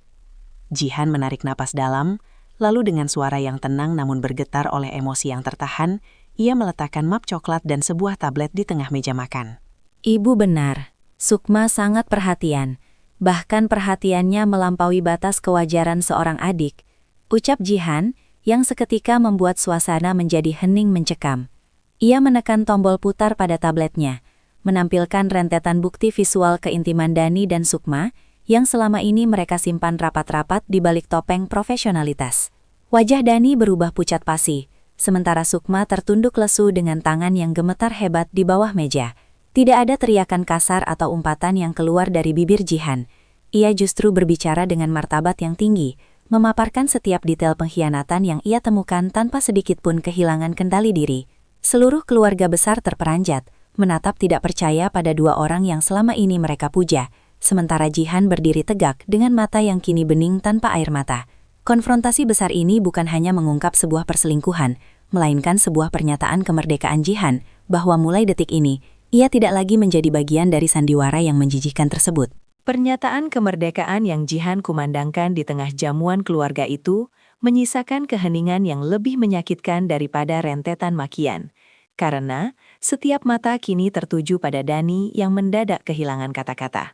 C: Jihan menarik napas dalam, lalu dengan suara yang tenang namun bergetar oleh emosi yang tertahan, ia meletakkan map coklat dan sebuah tablet di tengah meja makan.
B: Ibu benar, Sukma sangat perhatian, bahkan perhatiannya melampaui batas kewajaran seorang adik, ucap Jihan, yang seketika membuat suasana menjadi hening mencekam. Ia menekan tombol putar pada tabletnya, menampilkan rentetan bukti visual keintiman Dani dan Sukma, yang selama ini mereka simpan rapat-rapat di balik topeng profesionalitas. Wajah Dani berubah pucat pasi, sementara Sukma tertunduk lesu dengan tangan yang gemetar hebat di bawah meja. Tidak ada teriakan kasar atau umpatan yang keluar dari bibir Jihan. Ia justru berbicara dengan martabat yang tinggi, memaparkan setiap detail pengkhianatan yang ia temukan tanpa sedikit pun kehilangan kendali diri. Seluruh keluarga besar terperanjat, menatap tidak percaya pada dua orang yang selama ini mereka puja. Sementara Jihan berdiri tegak dengan mata yang kini bening tanpa air mata. Konfrontasi besar ini bukan hanya mengungkap sebuah perselingkuhan, melainkan sebuah pernyataan kemerdekaan Jihan bahwa mulai detik ini, ia tidak lagi menjadi bagian dari sandiwara yang menjijikkan tersebut.
A: Pernyataan kemerdekaan yang Jihan kumandangkan di tengah jamuan keluarga itu menyisakan keheningan yang lebih menyakitkan daripada rentetan makian. Karena setiap mata kini tertuju pada Dani yang mendadak kehilangan kata-kata.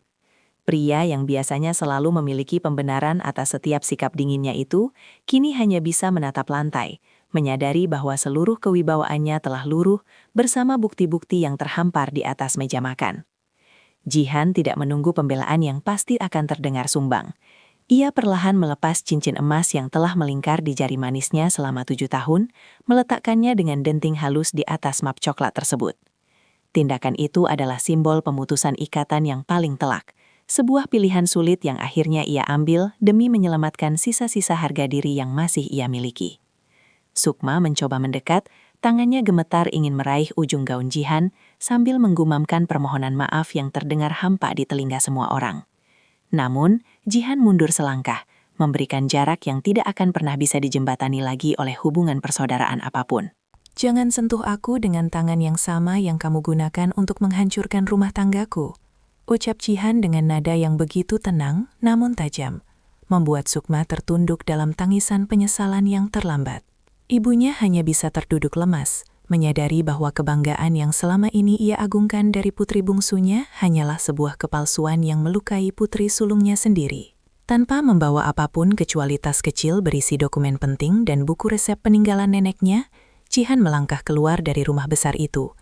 A: Pria yang biasanya selalu memiliki pembenaran atas setiap sikap dinginnya itu, kini hanya bisa menatap lantai, menyadari bahwa seluruh kewibawaannya telah luruh bersama bukti-bukti yang terhampar di atas meja makan. Jihan tidak menunggu pembelaan yang pasti akan terdengar sumbang. Ia perlahan melepas cincin emas yang telah melingkar di jari manisnya selama 7 tahun, meletakkannya dengan denting halus di atas map coklat tersebut. Tindakan itu adalah simbol pemutusan ikatan yang paling telak. Sebuah pilihan sulit yang akhirnya ia ambil demi menyelamatkan sisa-sisa harga diri yang masih ia miliki. Sukma mencoba mendekat, tangannya gemetar ingin meraih ujung gaun Jihan sambil menggumamkan permohonan maaf yang terdengar hampa di telinga semua orang. Namun, Jihan mundur selangkah, memberikan jarak yang tidak akan pernah bisa dijembatani lagi oleh hubungan persaudaraan apapun.
C: Jangan sentuh aku dengan tangan yang sama yang kamu gunakan untuk menghancurkan rumah tanggaku, ucap Jihan dengan nada yang begitu tenang namun tajam, membuat Sukma tertunduk dalam tangisan penyesalan yang terlambat. Ibunya hanya bisa terduduk lemas, menyadari bahwa kebanggaan yang selama ini ia agungkan dari putri bungsunya hanyalah sebuah kepalsuan yang melukai putri sulungnya sendiri. Tanpa membawa apapun kecuali tas kecil berisi dokumen penting dan buku resep peninggalan neneknya, Jihan melangkah keluar dari rumah besar itu.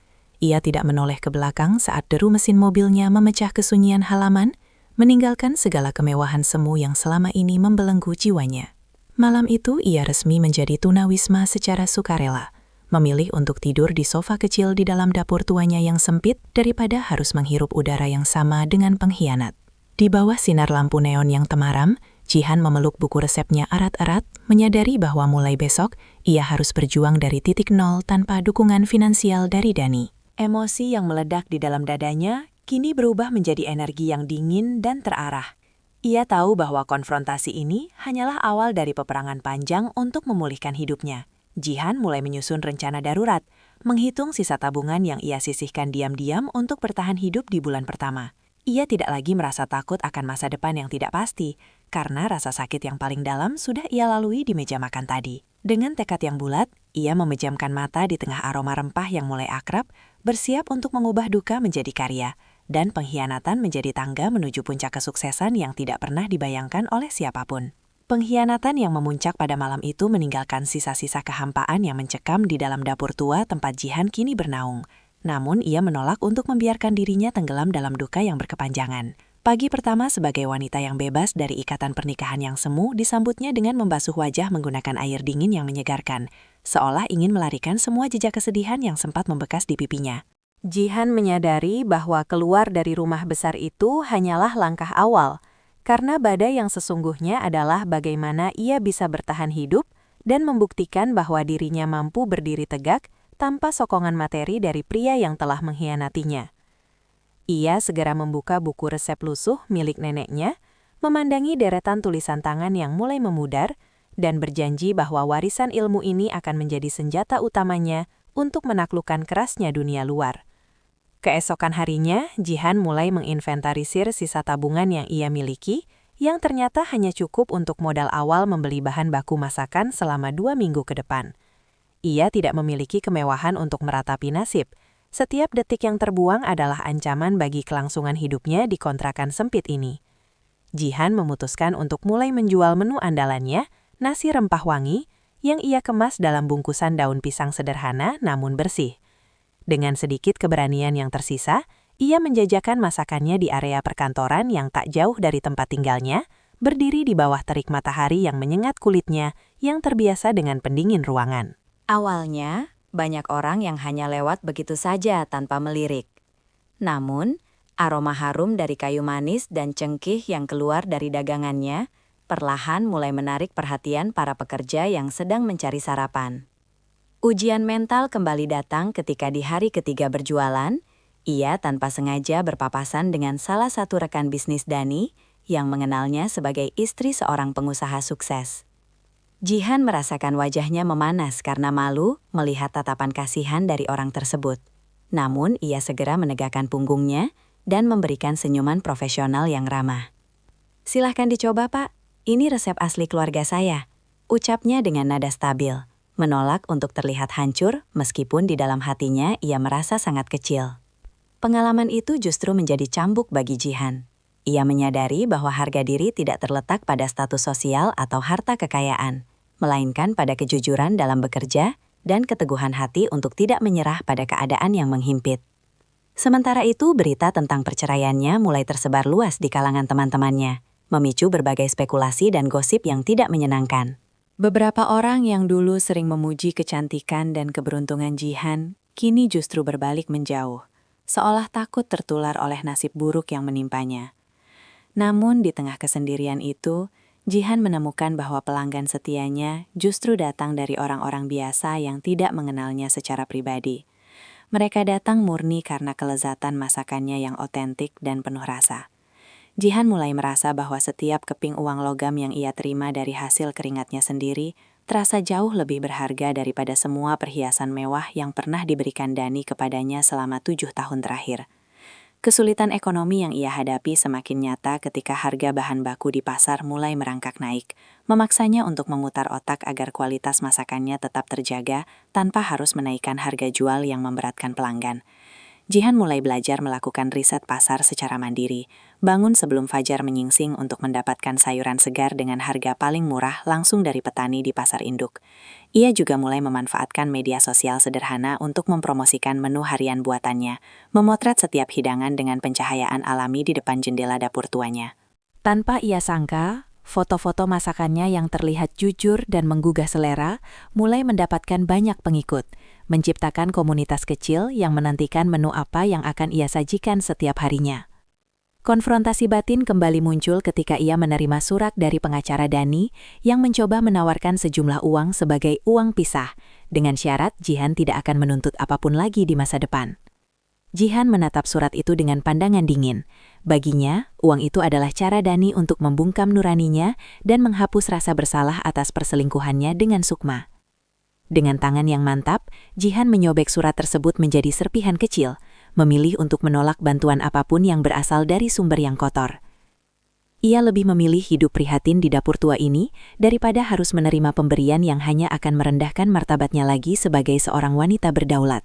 C: ia tidak menoleh ke belakang saat deru mesin mobilnya memecah kesunyian halaman, meninggalkan segala kemewahan semu yang selama ini membelenggu jiwanya. Malam itu ia resmi menjadi tunawisma secara sukarela, memilih untuk tidur di sofa kecil di dalam dapur tuanya yang sempit daripada harus menghirup udara yang sama dengan pengkhianat. Di bawah sinar lampu neon yang temaram, Jihan memeluk buku resepnya erat-erat, menyadari bahwa mulai besok ia harus berjuang dari titik nol tanpa dukungan finansial dari Dani.
A: Emosi yang meledak di dalam dadanya kini berubah menjadi energi yang dingin dan terarah. Ia tahu bahwa konfrontasi ini hanyalah awal dari peperangan panjang untuk memulihkan hidupnya. Jihan mulai menyusun rencana darurat, menghitung sisa tabungan yang ia sisihkan diam-diam untuk bertahan hidup di bulan pertama. Ia tidak lagi merasa takut akan masa depan yang tidak pasti, karena rasa sakit yang paling dalam sudah ia lalui di meja makan tadi. Dengan tekad yang bulat, ia memejamkan mata di tengah aroma rempah yang mulai akrab, bersiap untuk mengubah duka menjadi karya, dan pengkhianatan menjadi tangga menuju puncak kesuksesan yang tidak pernah dibayangkan oleh siapapun. Pengkhianatan yang memuncak pada malam itu meninggalkan sisa-sisa kehampaan yang mencekam di dalam dapur tua tempat Jihan kini bernaung. Namun ia menolak untuk membiarkan dirinya tenggelam dalam duka yang berkepanjangan. Pagi pertama sebagai wanita yang bebas dari ikatan pernikahan yang semu disambutnya dengan membasuh wajah menggunakan air dingin yang menyegarkan, seolah ingin melarikan semua jejak kesedihan yang sempat membekas di pipinya. Jihan menyadari bahwa keluar dari rumah besar itu hanyalah langkah awal, karena badai yang sesungguhnya adalah bagaimana ia bisa bertahan hidup dan membuktikan bahwa dirinya mampu berdiri tegak tanpa sokongan materi dari pria yang telah mengkhianatinya. Ia segera membuka buku resep lusuh milik neneknya, memandangi deretan tulisan tangan yang mulai memudar, dan berjanji bahwa warisan ilmu ini akan menjadi senjata utamanya untuk menaklukkan kerasnya dunia luar. Keesokan harinya, Jihan mulai menginventarisir sisa tabungan yang ia miliki, yang ternyata hanya cukup untuk modal awal membeli bahan baku masakan selama 2 minggu ke depan. Ia tidak memiliki kemewahan untuk meratapi nasib. Setiap detik yang terbuang adalah ancaman bagi kelangsungan hidupnya di kontrakan sempit ini. Jihan memutuskan untuk mulai menjual menu andalannya, nasi rempah wangi, yang ia kemas dalam bungkusan daun pisang sederhana namun bersih. Dengan sedikit keberanian yang tersisa, ia menjajakan masakannya di area perkantoran yang tak jauh dari tempat tinggalnya, berdiri di bawah terik matahari yang menyengat kulitnya yang terbiasa dengan pendingin ruangan.
B: Awalnya, banyak orang yang hanya lewat begitu saja tanpa melirik. Namun, aroma harum dari kayu manis dan cengkih yang keluar dari dagangannya perlahan mulai menarik perhatian para pekerja yang sedang mencari sarapan. Ujian mental kembali datang ketika di hari ketiga berjualan, ia tanpa sengaja berpapasan dengan salah satu rekan bisnis Dani yang mengenalnya sebagai istri seorang pengusaha sukses. Jihan merasakan wajahnya memanas karena malu melihat tatapan kasihan dari orang tersebut. Namun ia segera menegakkan punggungnya dan memberikan senyuman profesional yang ramah. "Silahkan dicoba, Pak. Ini resep asli keluarga saya," ucapnya dengan nada stabil, menolak untuk terlihat hancur meskipun di dalam hatinya ia merasa sangat kecil. Pengalaman itu justru menjadi cambuk bagi Jihan. Ia menyadari bahwa harga diri tidak terletak pada status sosial atau harta kekayaan, melainkan pada kejujuran dalam bekerja dan keteguhan hati untuk tidak menyerah pada keadaan yang menghimpit. Sementara itu, berita tentang perceraiannya mulai tersebar luas di kalangan teman-temannya, memicu berbagai spekulasi dan gosip yang tidak menyenangkan.
A: Beberapa orang yang dulu sering memuji kecantikan dan keberuntungan Jihan, kini justru berbalik menjauh, seolah takut tertular oleh nasib buruk yang menimpanya. Namun di tengah kesendirian itu, Jihan menemukan bahwa pelanggan setianya justru datang dari orang-orang biasa yang tidak mengenalnya secara pribadi. Mereka datang murni karena kelezatan masakannya yang otentik dan penuh rasa. Jihan mulai merasa bahwa setiap keping uang logam yang ia terima dari hasil keringatnya sendiri terasa jauh lebih berharga daripada semua perhiasan mewah yang pernah diberikan Dani kepadanya selama 7 tahun terakhir. Kesulitan ekonomi yang ia hadapi semakin nyata ketika harga bahan baku di pasar mulai merangkak naik, memaksanya untuk memutar otak agar kualitas masakannya tetap terjaga tanpa harus menaikkan harga jual yang memberatkan pelanggan. Jihan mulai belajar melakukan riset pasar secara mandiri,
B: bangun sebelum fajar menyingsing untuk mendapatkan sayuran segar dengan harga paling murah langsung dari petani di pasar induk. Ia juga mulai memanfaatkan media sosial sederhana untuk mempromosikan menu harian buatannya, memotret setiap hidangan dengan pencahayaan alami di depan jendela dapur tuanya.
D: Tanpa ia sangka, foto-foto masakannya yang terlihat jujur dan menggugah selera mulai mendapatkan banyak pengikut, menciptakan komunitas kecil yang menantikan menu apa yang akan ia sajikan setiap harinya. Konfrontasi batin kembali muncul ketika ia menerima surat dari pengacara Dani yang mencoba menawarkan sejumlah uang sebagai uang pisah, dengan syarat Jihan tidak akan menuntut apapun lagi di masa depan. Jihan menatap surat itu dengan pandangan dingin. Baginya, uang itu adalah cara Dani untuk membungkam nuraninya dan menghapus rasa bersalah atas perselingkuhannya dengan Sukma. Dengan tangan yang mantap, Jihan menyobek surat tersebut menjadi serpihan kecil, memilih untuk menolak bantuan apapun yang berasal dari sumber yang kotor. Ia lebih memilih hidup prihatin di dapur tua ini daripada harus menerima pemberian yang hanya akan merendahkan martabatnya lagi sebagai seorang wanita berdaulat.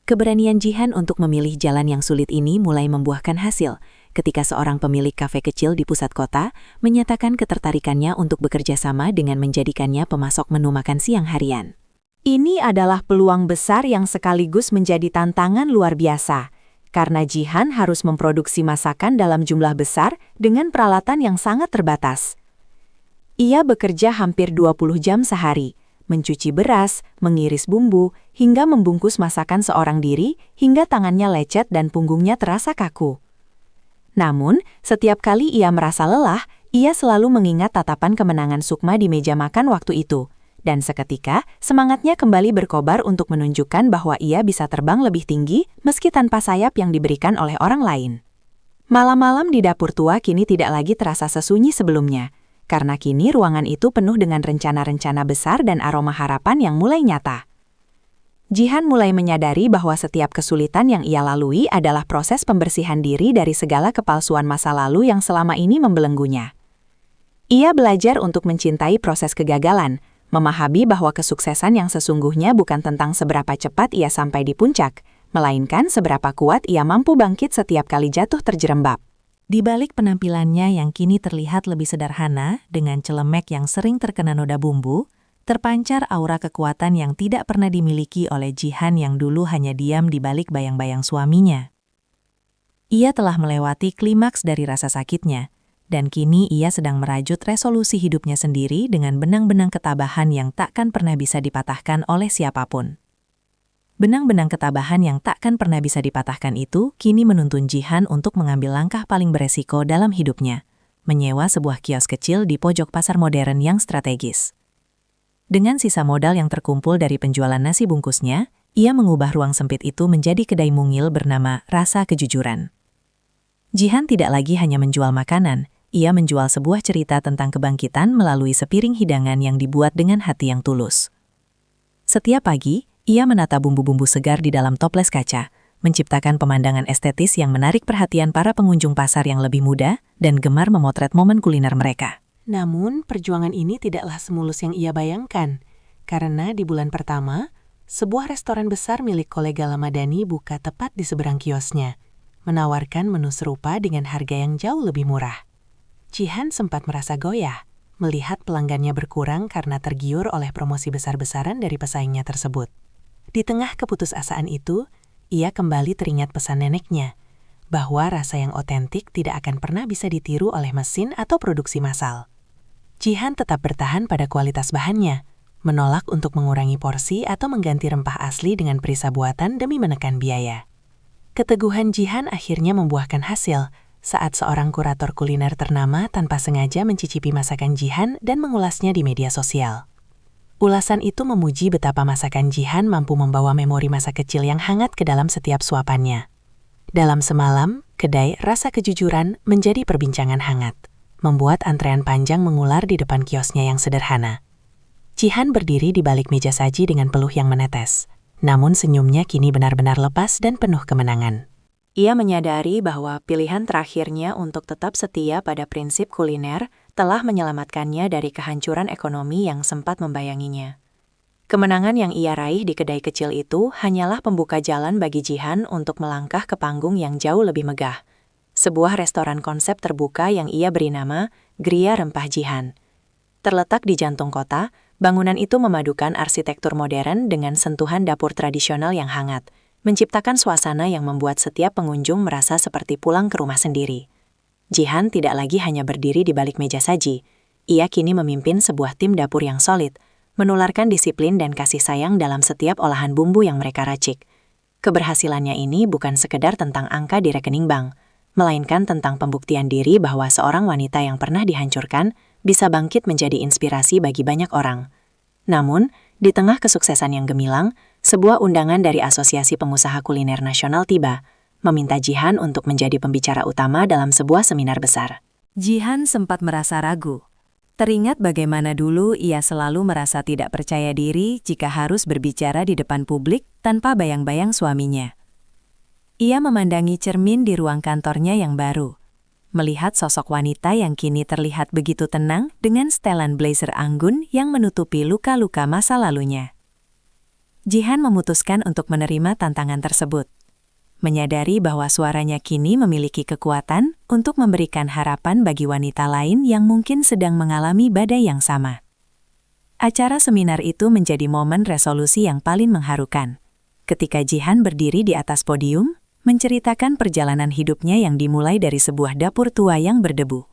D: Keberanian Jihan untuk memilih jalan yang sulit ini mulai membuahkan hasil ketika seorang pemilik kafe kecil di pusat kota menyatakan ketertarikannya untuk bekerja sama dengan menjadikannya pemasok menu makan siang harian. Ini adalah peluang besar yang sekaligus menjadi tantangan luar biasa, karena Jihan harus memproduksi masakan dalam jumlah besar dengan peralatan yang sangat terbatas. Ia bekerja hampir 20 jam sehari, mencuci beras, mengiris bumbu, hingga membungkus masakan seorang diri hingga tangannya lecet dan punggungnya terasa kaku. Namun, setiap kali ia merasa lelah, ia selalu mengingat tatapan kemenangan Sukma di meja makan waktu itu. Dan seketika, semangatnya kembali berkobar untuk menunjukkan bahwa ia bisa terbang lebih tinggi meski tanpa sayap yang diberikan oleh orang lain. Malam-malam di dapur tua kini tidak lagi terasa sesunyi sebelumnya, karena kini ruangan itu penuh dengan rencana-rencana besar dan aroma harapan yang mulai nyata. Jihan mulai menyadari bahwa setiap kesulitan yang ia lalui adalah proses pembersihan diri dari segala kepalsuan masa lalu yang selama ini membelenggunya. Ia belajar untuk mencintai proses kegagalan, memahami bahwa kesuksesan yang sesungguhnya bukan tentang seberapa cepat ia sampai di puncak, melainkan seberapa kuat ia mampu bangkit setiap kali jatuh terjerembab. Di balik penampilannya yang kini terlihat lebih sederhana, dengan celemek yang sering terkena noda bumbu, terpancar aura kekuatan yang tidak pernah dimiliki oleh Jihan yang dulu hanya diam di balik bayang-bayang suaminya. Ia telah melewati klimaks dari rasa sakitnya, dan kini ia sedang merajut resolusi hidupnya sendiri dengan benang-benang ketabahan yang takkan pernah bisa dipatahkan oleh siapapun. Benang-benang ketabahan yang takkan pernah bisa dipatahkan itu kini menuntun Jihan untuk mengambil langkah paling beresiko dalam hidupnya, menyewa sebuah kios kecil di pojok pasar modern yang strategis. Dengan sisa modal yang terkumpul dari penjualan nasi bungkusnya, ia mengubah ruang sempit itu menjadi kedai mungil bernama Rasa Kejujuran. Jihan tidak lagi hanya menjual makanan, ia menjual sebuah cerita tentang kebangkitan melalui sepiring hidangan yang dibuat dengan hati yang tulus. Setiap pagi, ia menata bumbu-bumbu segar di dalam toples kaca, menciptakan pemandangan estetis yang menarik perhatian para pengunjung pasar yang lebih muda dan gemar memotret momen kuliner mereka.
A: Namun, perjuangan ini tidaklah semulus yang ia bayangkan, karena di bulan pertama, sebuah restoran besar milik kolega lama Dani buka tepat di seberang kiosnya, menawarkan menu serupa dengan harga yang jauh lebih murah. Jihan sempat merasa goyah, melihat pelanggannya berkurang karena tergiur oleh promosi besar-besaran dari pesaingnya tersebut. Di tengah keputusasaan itu, ia kembali teringat pesan neneknya, bahwa rasa yang otentik tidak akan pernah bisa ditiru oleh mesin atau produksi massal. Jihan tetap bertahan pada kualitas bahannya, menolak untuk mengurangi porsi atau mengganti rempah asli dengan perisa buatan demi menekan biaya. Keteguhan Jihan akhirnya membuahkan hasil, saat seorang kurator kuliner ternama tanpa sengaja mencicipi masakan Jihan dan mengulasnya di media sosial. Ulasan itu memuji betapa masakan Jihan mampu membawa memori masa kecil yang hangat ke dalam setiap suapannya. Dalam semalam, kedai Rasa Kejujuran menjadi perbincangan hangat, membuat antrean panjang mengular di depan kiosnya yang sederhana. Jihan berdiri di balik meja saji dengan peluh yang menetes, namun senyumnya kini benar-benar lepas dan penuh kemenangan. Ia menyadari bahwa pilihan terakhirnya untuk tetap setia pada prinsip kuliner telah menyelamatkannya dari kehancuran ekonomi yang sempat membayanginya. Kemenangan yang ia raih di kedai kecil itu hanyalah pembuka jalan bagi Jihan untuk melangkah ke panggung yang jauh lebih megah. sebuah restoran konsep terbuka yang ia beri nama Gria Rempah Jihan. Terletak di jantung kota, bangunan itu memadukan arsitektur modern dengan sentuhan dapur tradisional yang hangat, menciptakan suasana yang membuat setiap pengunjung merasa seperti pulang ke rumah sendiri. Jihan tidak lagi hanya berdiri di balik meja saji, ia kini memimpin sebuah tim dapur yang solid, menularkan disiplin dan kasih sayang dalam setiap olahan bumbu yang mereka racik. Keberhasilannya ini bukan sekedar tentang angka di rekening bank, melainkan tentang pembuktian diri bahwa seorang wanita yang pernah dihancurkan bisa bangkit menjadi inspirasi bagi banyak orang. Namun, di tengah kesuksesan yang gemilang, sebuah undangan dari Asosiasi Pengusaha Kuliner Nasional tiba, meminta Jihan untuk menjadi pembicara utama dalam sebuah seminar besar.
B: Jihan sempat merasa ragu. Teringat bagaimana dulu ia selalu merasa tidak percaya diri jika harus berbicara di depan publik tanpa bayang-bayang suaminya. Ia memandangi cermin di ruang kantornya yang baru, melihat sosok wanita yang kini terlihat begitu tenang dengan setelan blazer anggun yang menutupi luka-luka masa lalunya. Jihan memutuskan untuk menerima tantangan tersebut, menyadari bahwa suaranya kini memiliki kekuatan untuk memberikan harapan bagi wanita lain yang mungkin sedang mengalami badai yang sama. Acara seminar itu menjadi momen resolusi yang paling mengharukan. Ketika Jihan berdiri di atas podium, menceritakan perjalanan hidupnya yang dimulai dari sebuah dapur tua yang berdebu.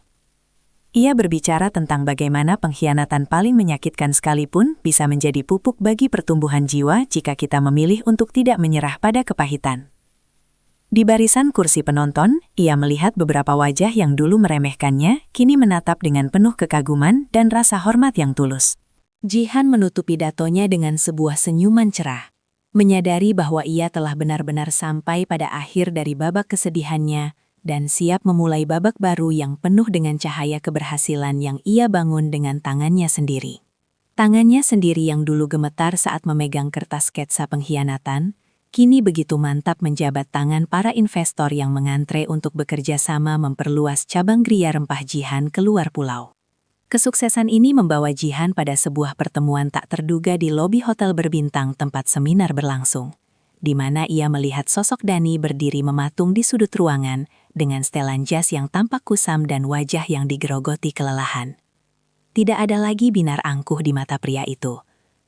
B: Ia berbicara tentang bagaimana pengkhianatan paling menyakitkan sekalipun bisa menjadi pupuk bagi pertumbuhan jiwa jika kita memilih untuk tidak menyerah pada kepahitan. Di barisan kursi penonton, ia melihat beberapa wajah yang dulu meremehkannya, kini menatap dengan penuh kekaguman dan rasa hormat yang tulus. Jihan menutup pidatonya dengan sebuah senyuman cerah, menyadari bahwa ia telah benar-benar sampai pada akhir dari babak kesedihannya dan siap memulai babak baru yang penuh dengan cahaya keberhasilan yang ia bangun dengan tangannya sendiri. Tangannya sendiri yang dulu gemetar saat memegang kertas sketsa pengkhianatan, kini begitu mantap menjabat tangan para investor yang mengantre untuk bekerja sama memperluas cabang Gria Rempah Jihan keluar pulau. Kesuksesan ini membawa Jihan pada sebuah pertemuan tak terduga di lobi hotel berbintang tempat seminar berlangsung, di mana ia melihat sosok Dani berdiri mematung di sudut ruangan dengan setelan jas yang tampak kusam dan wajah yang digerogoti kelelahan. Tidak ada lagi binar angkuh di mata pria itu.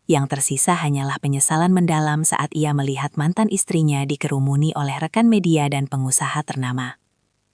B: Yang tersisa hanyalah penyesalan mendalam saat ia melihat mantan istrinya dikerumuni oleh rekan media dan pengusaha ternama.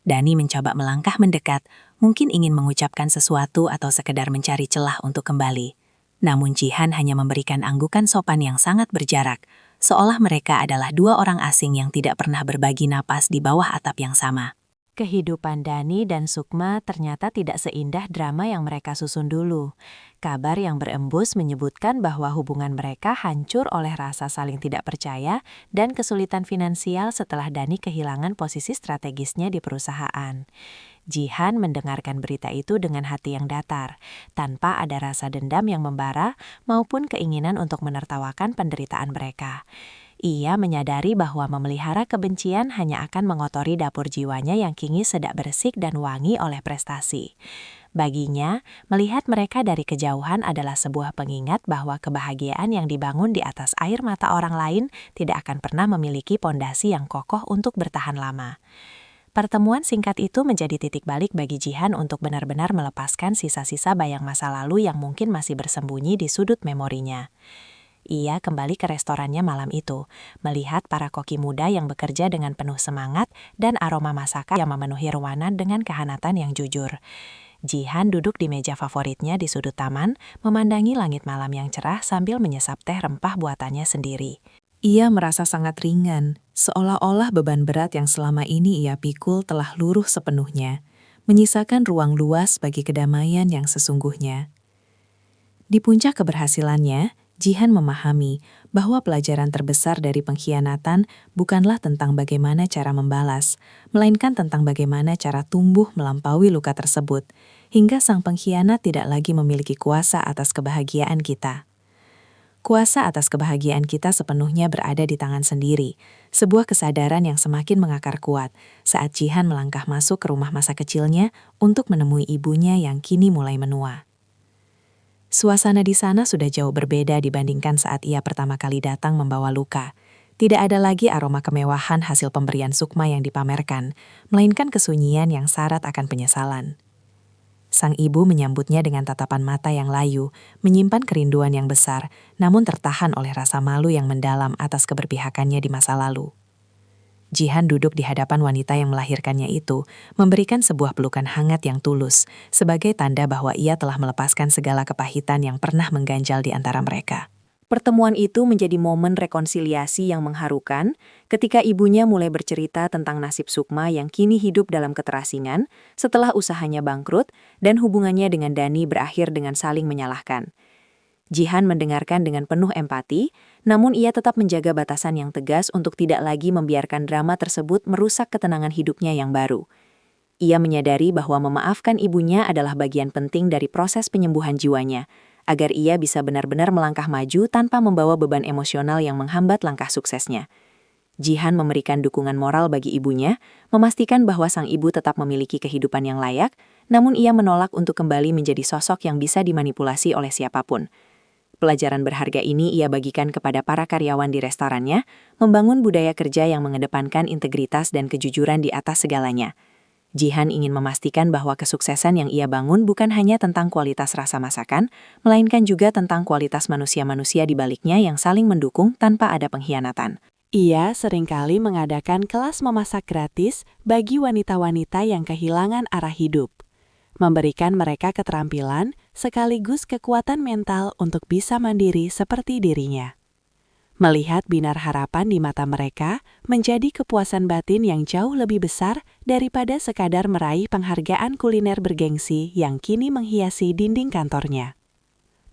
B: Dani mencoba melangkah mendekat, mungkin ingin mengucapkan sesuatu atau sekedar mencari celah untuk kembali. Namun Jihan hanya memberikan anggukan sopan yang sangat berjarak, seolah mereka adalah dua orang asing yang tidak pernah berbagi napas di bawah atap yang sama.
A: Kehidupan Dani dan Sukma ternyata tidak seindah drama yang mereka susun dulu. Kabar yang berembus menyebutkan bahwa hubungan mereka hancur oleh rasa saling tidak percaya dan kesulitan finansial setelah Dani kehilangan posisi strategisnya di perusahaan. Jihan mendengarkan berita itu dengan hati yang datar, tanpa ada rasa dendam yang membara maupun keinginan untuk menertawakan penderitaan mereka. Ia menyadari bahwa memelihara kebencian hanya akan mengotori dapur jiwanya yang kini sedak bersih dan wangi oleh prestasi. Baginya, melihat mereka dari kejauhan adalah sebuah pengingat bahwa kebahagiaan yang dibangun di atas air mata orang lain tidak akan pernah memiliki pondasi yang kokoh untuk bertahan lama. Pertemuan singkat itu menjadi titik balik bagi Jihan untuk benar-benar melepaskan sisa-sisa bayang masa lalu yang mungkin masih bersembunyi di sudut memorinya. Ia kembali ke restorannya malam itu, melihat para koki muda yang bekerja dengan penuh semangat dan aroma masakan yang memenuhi ruangan dengan kehanatan yang jujur. Jihan duduk di meja favoritnya di sudut taman, memandangi langit malam yang cerah sambil menyesap teh rempah buatannya sendiri.
C: Ia merasa sangat ringan, seolah-olah beban berat yang selama ini ia pikul telah luruh sepenuhnya, menyisakan ruang luas bagi kedamaian yang sesungguhnya. Di puncak keberhasilannya, Jihan memahami bahwa pelajaran terbesar dari pengkhianatan bukanlah tentang bagaimana cara membalas, melainkan tentang bagaimana cara tumbuh melampaui luka tersebut, hingga sang pengkhianat tidak lagi memiliki kuasa atas kebahagiaan kita. Kuasa atas kebahagiaan kita sepenuhnya berada di tangan sendiri, sebuah kesadaran yang semakin mengakar kuat saat Jihan melangkah masuk ke rumah masa kecilnya untuk menemui ibunya yang kini mulai menua. Suasana di sana sudah jauh berbeda dibandingkan saat ia pertama kali datang membawa luka. Tidak ada lagi aroma kemewahan hasil pemberian Sukma yang dipamerkan, melainkan kesunyian yang syarat akan penyesalan. Sang ibu menyambutnya dengan tatapan mata yang layu, menyimpan kerinduan yang besar, namun tertahan oleh rasa malu yang mendalam atas keberpihakannya di masa lalu. Jihan duduk di hadapan wanita yang melahirkannya itu, memberikan sebuah pelukan hangat yang tulus, sebagai tanda bahwa ia telah melepaskan segala kepahitan yang pernah mengganjal di antara mereka.
D: Pertemuan itu menjadi momen rekonsiliasi yang mengharukan ketika ibunya mulai bercerita tentang nasib Sukma yang kini hidup dalam keterasingan setelah usahanya bangkrut dan hubungannya dengan Dani berakhir dengan saling menyalahkan. Jihan mendengarkan dengan penuh empati, namun ia tetap menjaga batasan yang tegas untuk tidak lagi membiarkan drama tersebut merusak ketenangan hidupnya yang baru. Ia menyadari bahwa memaafkan ibunya adalah bagian penting dari proses penyembuhan jiwanya, agar ia bisa benar-benar melangkah maju tanpa membawa beban emosional yang menghambat langkah suksesnya. Jihan memberikan dukungan moral bagi ibunya, memastikan bahwa sang ibu tetap memiliki kehidupan yang layak, namun ia menolak untuk kembali menjadi sosok yang bisa dimanipulasi oleh siapapun. Pelajaran berharga ini ia bagikan kepada para karyawan di restorannya, membangun budaya kerja yang mengedepankan integritas dan kejujuran di atas segalanya. Jihan ingin memastikan bahwa kesuksesan yang ia bangun bukan hanya tentang kualitas rasa masakan, melainkan juga tentang kualitas manusia-manusia di baliknya yang saling mendukung tanpa ada pengkhianatan.
A: Ia seringkali mengadakan kelas memasak gratis bagi wanita-wanita yang kehilangan arah hidup, memberikan mereka keterampilan sekaligus kekuatan mental untuk bisa mandiri seperti dirinya. Melihat binar harapan di mata mereka menjadi kepuasan batin yang jauh lebih besar daripada sekadar meraih penghargaan kuliner bergengsi yang kini menghiasi dinding kantornya.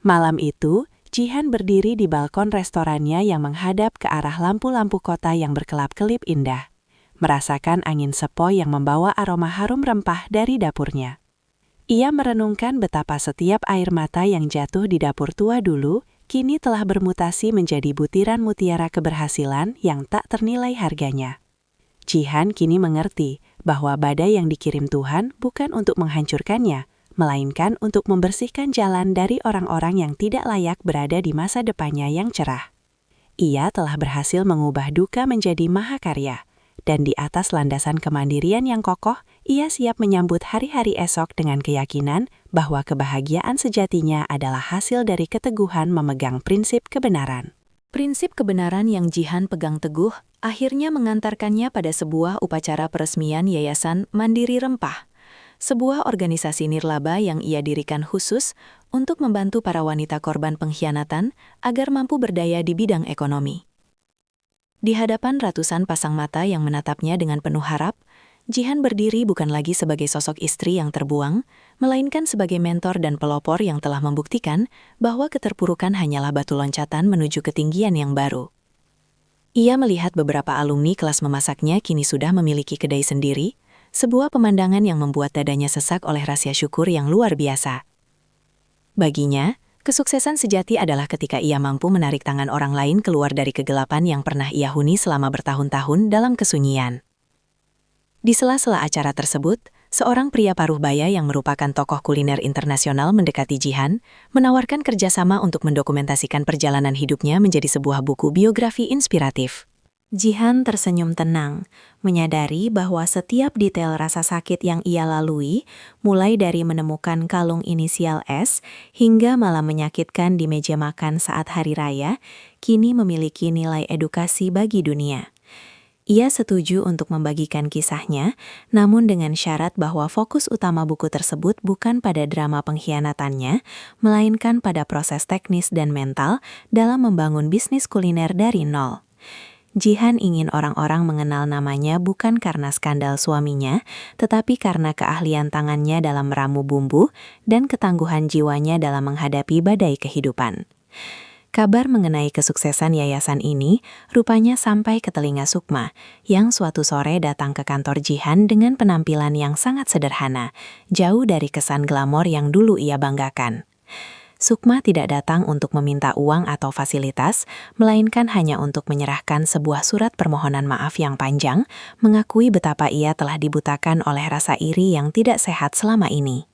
A: Malam itu, Jihan berdiri di balkon restorannya yang menghadap ke arah lampu-lampu kota yang berkelap-kelip indah, merasakan angin sepoi yang membawa aroma harum rempah dari dapurnya. Ia merenungkan betapa setiap air mata yang jatuh di dapur tua dulu kini telah bermutasi menjadi butiran mutiara keberhasilan yang tak ternilai harganya. Jihan kini mengerti bahwa badai yang dikirim Tuhan bukan untuk menghancurkannya, melainkan untuk membersihkan jalan dari orang-orang yang tidak layak berada di masa depannya yang cerah. Ia telah berhasil mengubah duka menjadi mahakarya, dan di atas landasan kemandirian yang kokoh, ia siap menyambut hari-hari esok dengan keyakinan bahwa kebahagiaan sejatinya adalah hasil dari keteguhan memegang prinsip kebenaran.
B: Prinsip kebenaran yang Jihan pegang teguh akhirnya mengantarkannya pada sebuah upacara peresmian Yayasan Mandiri Rempah, sebuah organisasi nirlaba yang ia dirikan khusus untuk membantu para wanita korban pengkhianatan agar mampu berdaya di bidang ekonomi. Di hadapan ratusan pasang mata yang menatapnya dengan penuh harap, Jihan berdiri bukan lagi sebagai sosok istri yang terbuang, melainkan sebagai mentor dan pelopor yang telah membuktikan bahwa keterpurukan hanyalah batu loncatan menuju ketinggian yang baru. Ia melihat beberapa alumni kelas memasaknya kini sudah memiliki kedai sendiri, sebuah pemandangan yang membuat dadanya sesak oleh rasa syukur yang luar biasa. Baginya, kesuksesan sejati adalah ketika ia mampu menarik tangan orang lain keluar dari kegelapan yang pernah ia huni selama bertahun-tahun dalam kesunyian. Di sela-sela acara tersebut, seorang pria paruh baya yang merupakan tokoh kuliner internasional mendekati Jihan, menawarkan kerjasama untuk mendokumentasikan perjalanan hidupnya menjadi sebuah buku biografi inspiratif.
D: Jihan tersenyum tenang, menyadari bahwa setiap detail rasa sakit yang ia lalui, mulai dari menemukan kalung inisial S hingga malah menyakitkan di meja makan saat hari raya, kini memiliki nilai edukasi bagi dunia. Ia setuju untuk membagikan kisahnya, namun dengan syarat bahwa fokus utama buku tersebut bukan pada drama pengkhianatannya, melainkan pada proses teknis dan mental dalam membangun bisnis kuliner dari nol. Jihan ingin orang-orang mengenal namanya bukan karena skandal suaminya, tetapi karena keahlian tangannya dalam meramu bumbu dan ketangguhan jiwanya dalam menghadapi badai kehidupan. Kabar mengenai kesuksesan yayasan ini rupanya sampai ke telinga Sukma, yang suatu sore datang ke kantor Jihan dengan penampilan yang sangat sederhana, jauh dari kesan glamor yang dulu ia banggakan. Sukma tidak datang untuk meminta uang atau fasilitas, melainkan hanya untuk menyerahkan sebuah surat permohonan maaf yang panjang, mengakui betapa ia telah dibutakan oleh rasa iri yang tidak sehat selama ini.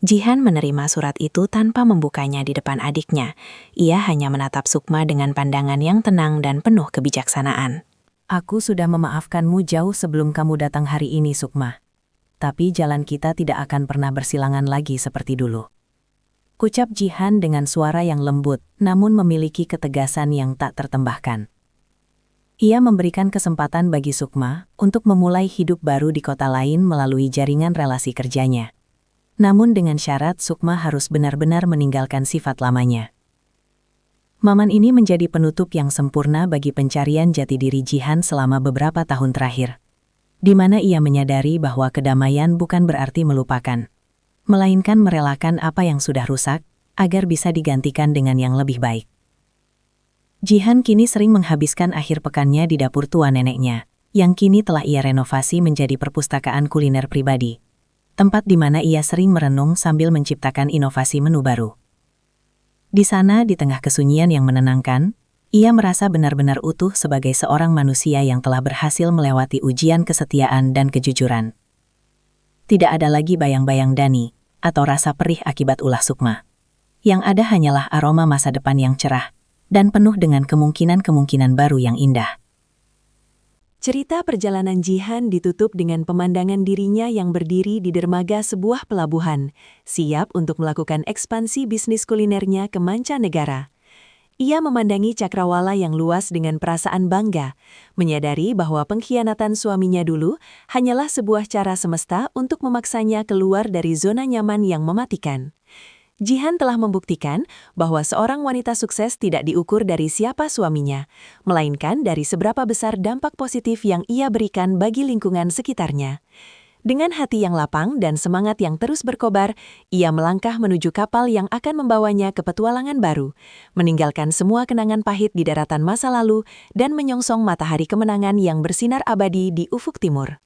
D: Jihan menerima surat itu tanpa membukanya di depan adiknya. Ia hanya menatap Sukma dengan pandangan yang tenang dan penuh kebijaksanaan.
B: Aku sudah memaafkanmu jauh sebelum kamu datang hari ini, Sukma. Tapi jalan kita tidak akan pernah bersilangan lagi seperti dulu. Ucap Jihan dengan suara yang lembut, namun memiliki ketegasan yang tak tertembahkan. Ia memberikan kesempatan bagi Sukma untuk memulai hidup baru di kota lain melalui jaringan relasi kerjanya. Namun dengan syarat Sukma harus benar-benar meninggalkan sifat lamanya. Momen ini menjadi penutup yang sempurna bagi pencarian jati diri Jihan selama beberapa tahun terakhir, di mana ia menyadari bahwa kedamaian bukan berarti melupakan, melainkan merelakan apa yang sudah rusak agar bisa digantikan dengan yang lebih baik. Jihan kini sering menghabiskan akhir pekannya di dapur tua neneknya, yang kini telah ia renovasi menjadi perpustakaan kuliner pribadi, tempat di mana ia sering merenung sambil menciptakan inovasi menu baru. Di sana, di tengah kesunyian yang menenangkan, ia merasa benar-benar utuh sebagai seorang manusia yang telah berhasil melewati ujian kesetiaan dan kejujuran. Tidak ada lagi bayang-bayang Dani atau rasa perih akibat ulah Sukma. Yang ada hanyalah aroma masa depan yang cerah dan penuh dengan kemungkinan-kemungkinan baru yang indah.
A: Cerita perjalanan Jihan ditutup dengan pemandangan dirinya yang berdiri di dermaga sebuah pelabuhan, siap untuk melakukan ekspansi bisnis kulinernya ke mancanegara. Ia memandangi cakrawala yang luas dengan perasaan bangga, menyadari bahwa pengkhianatan suaminya dulu hanyalah sebuah cara semesta untuk memaksanya keluar dari zona nyaman yang mematikan. Jihan telah membuktikan bahwa seorang wanita sukses tidak diukur dari siapa suaminya, melainkan dari seberapa besar dampak positif yang ia berikan bagi lingkungan sekitarnya. Dengan hati yang lapang dan semangat yang terus berkobar, ia melangkah menuju kapal yang akan membawanya ke petualangan baru, meninggalkan semua kenangan pahit di daratan masa lalu dan menyongsong matahari kemenangan yang bersinar abadi di ufuk timur.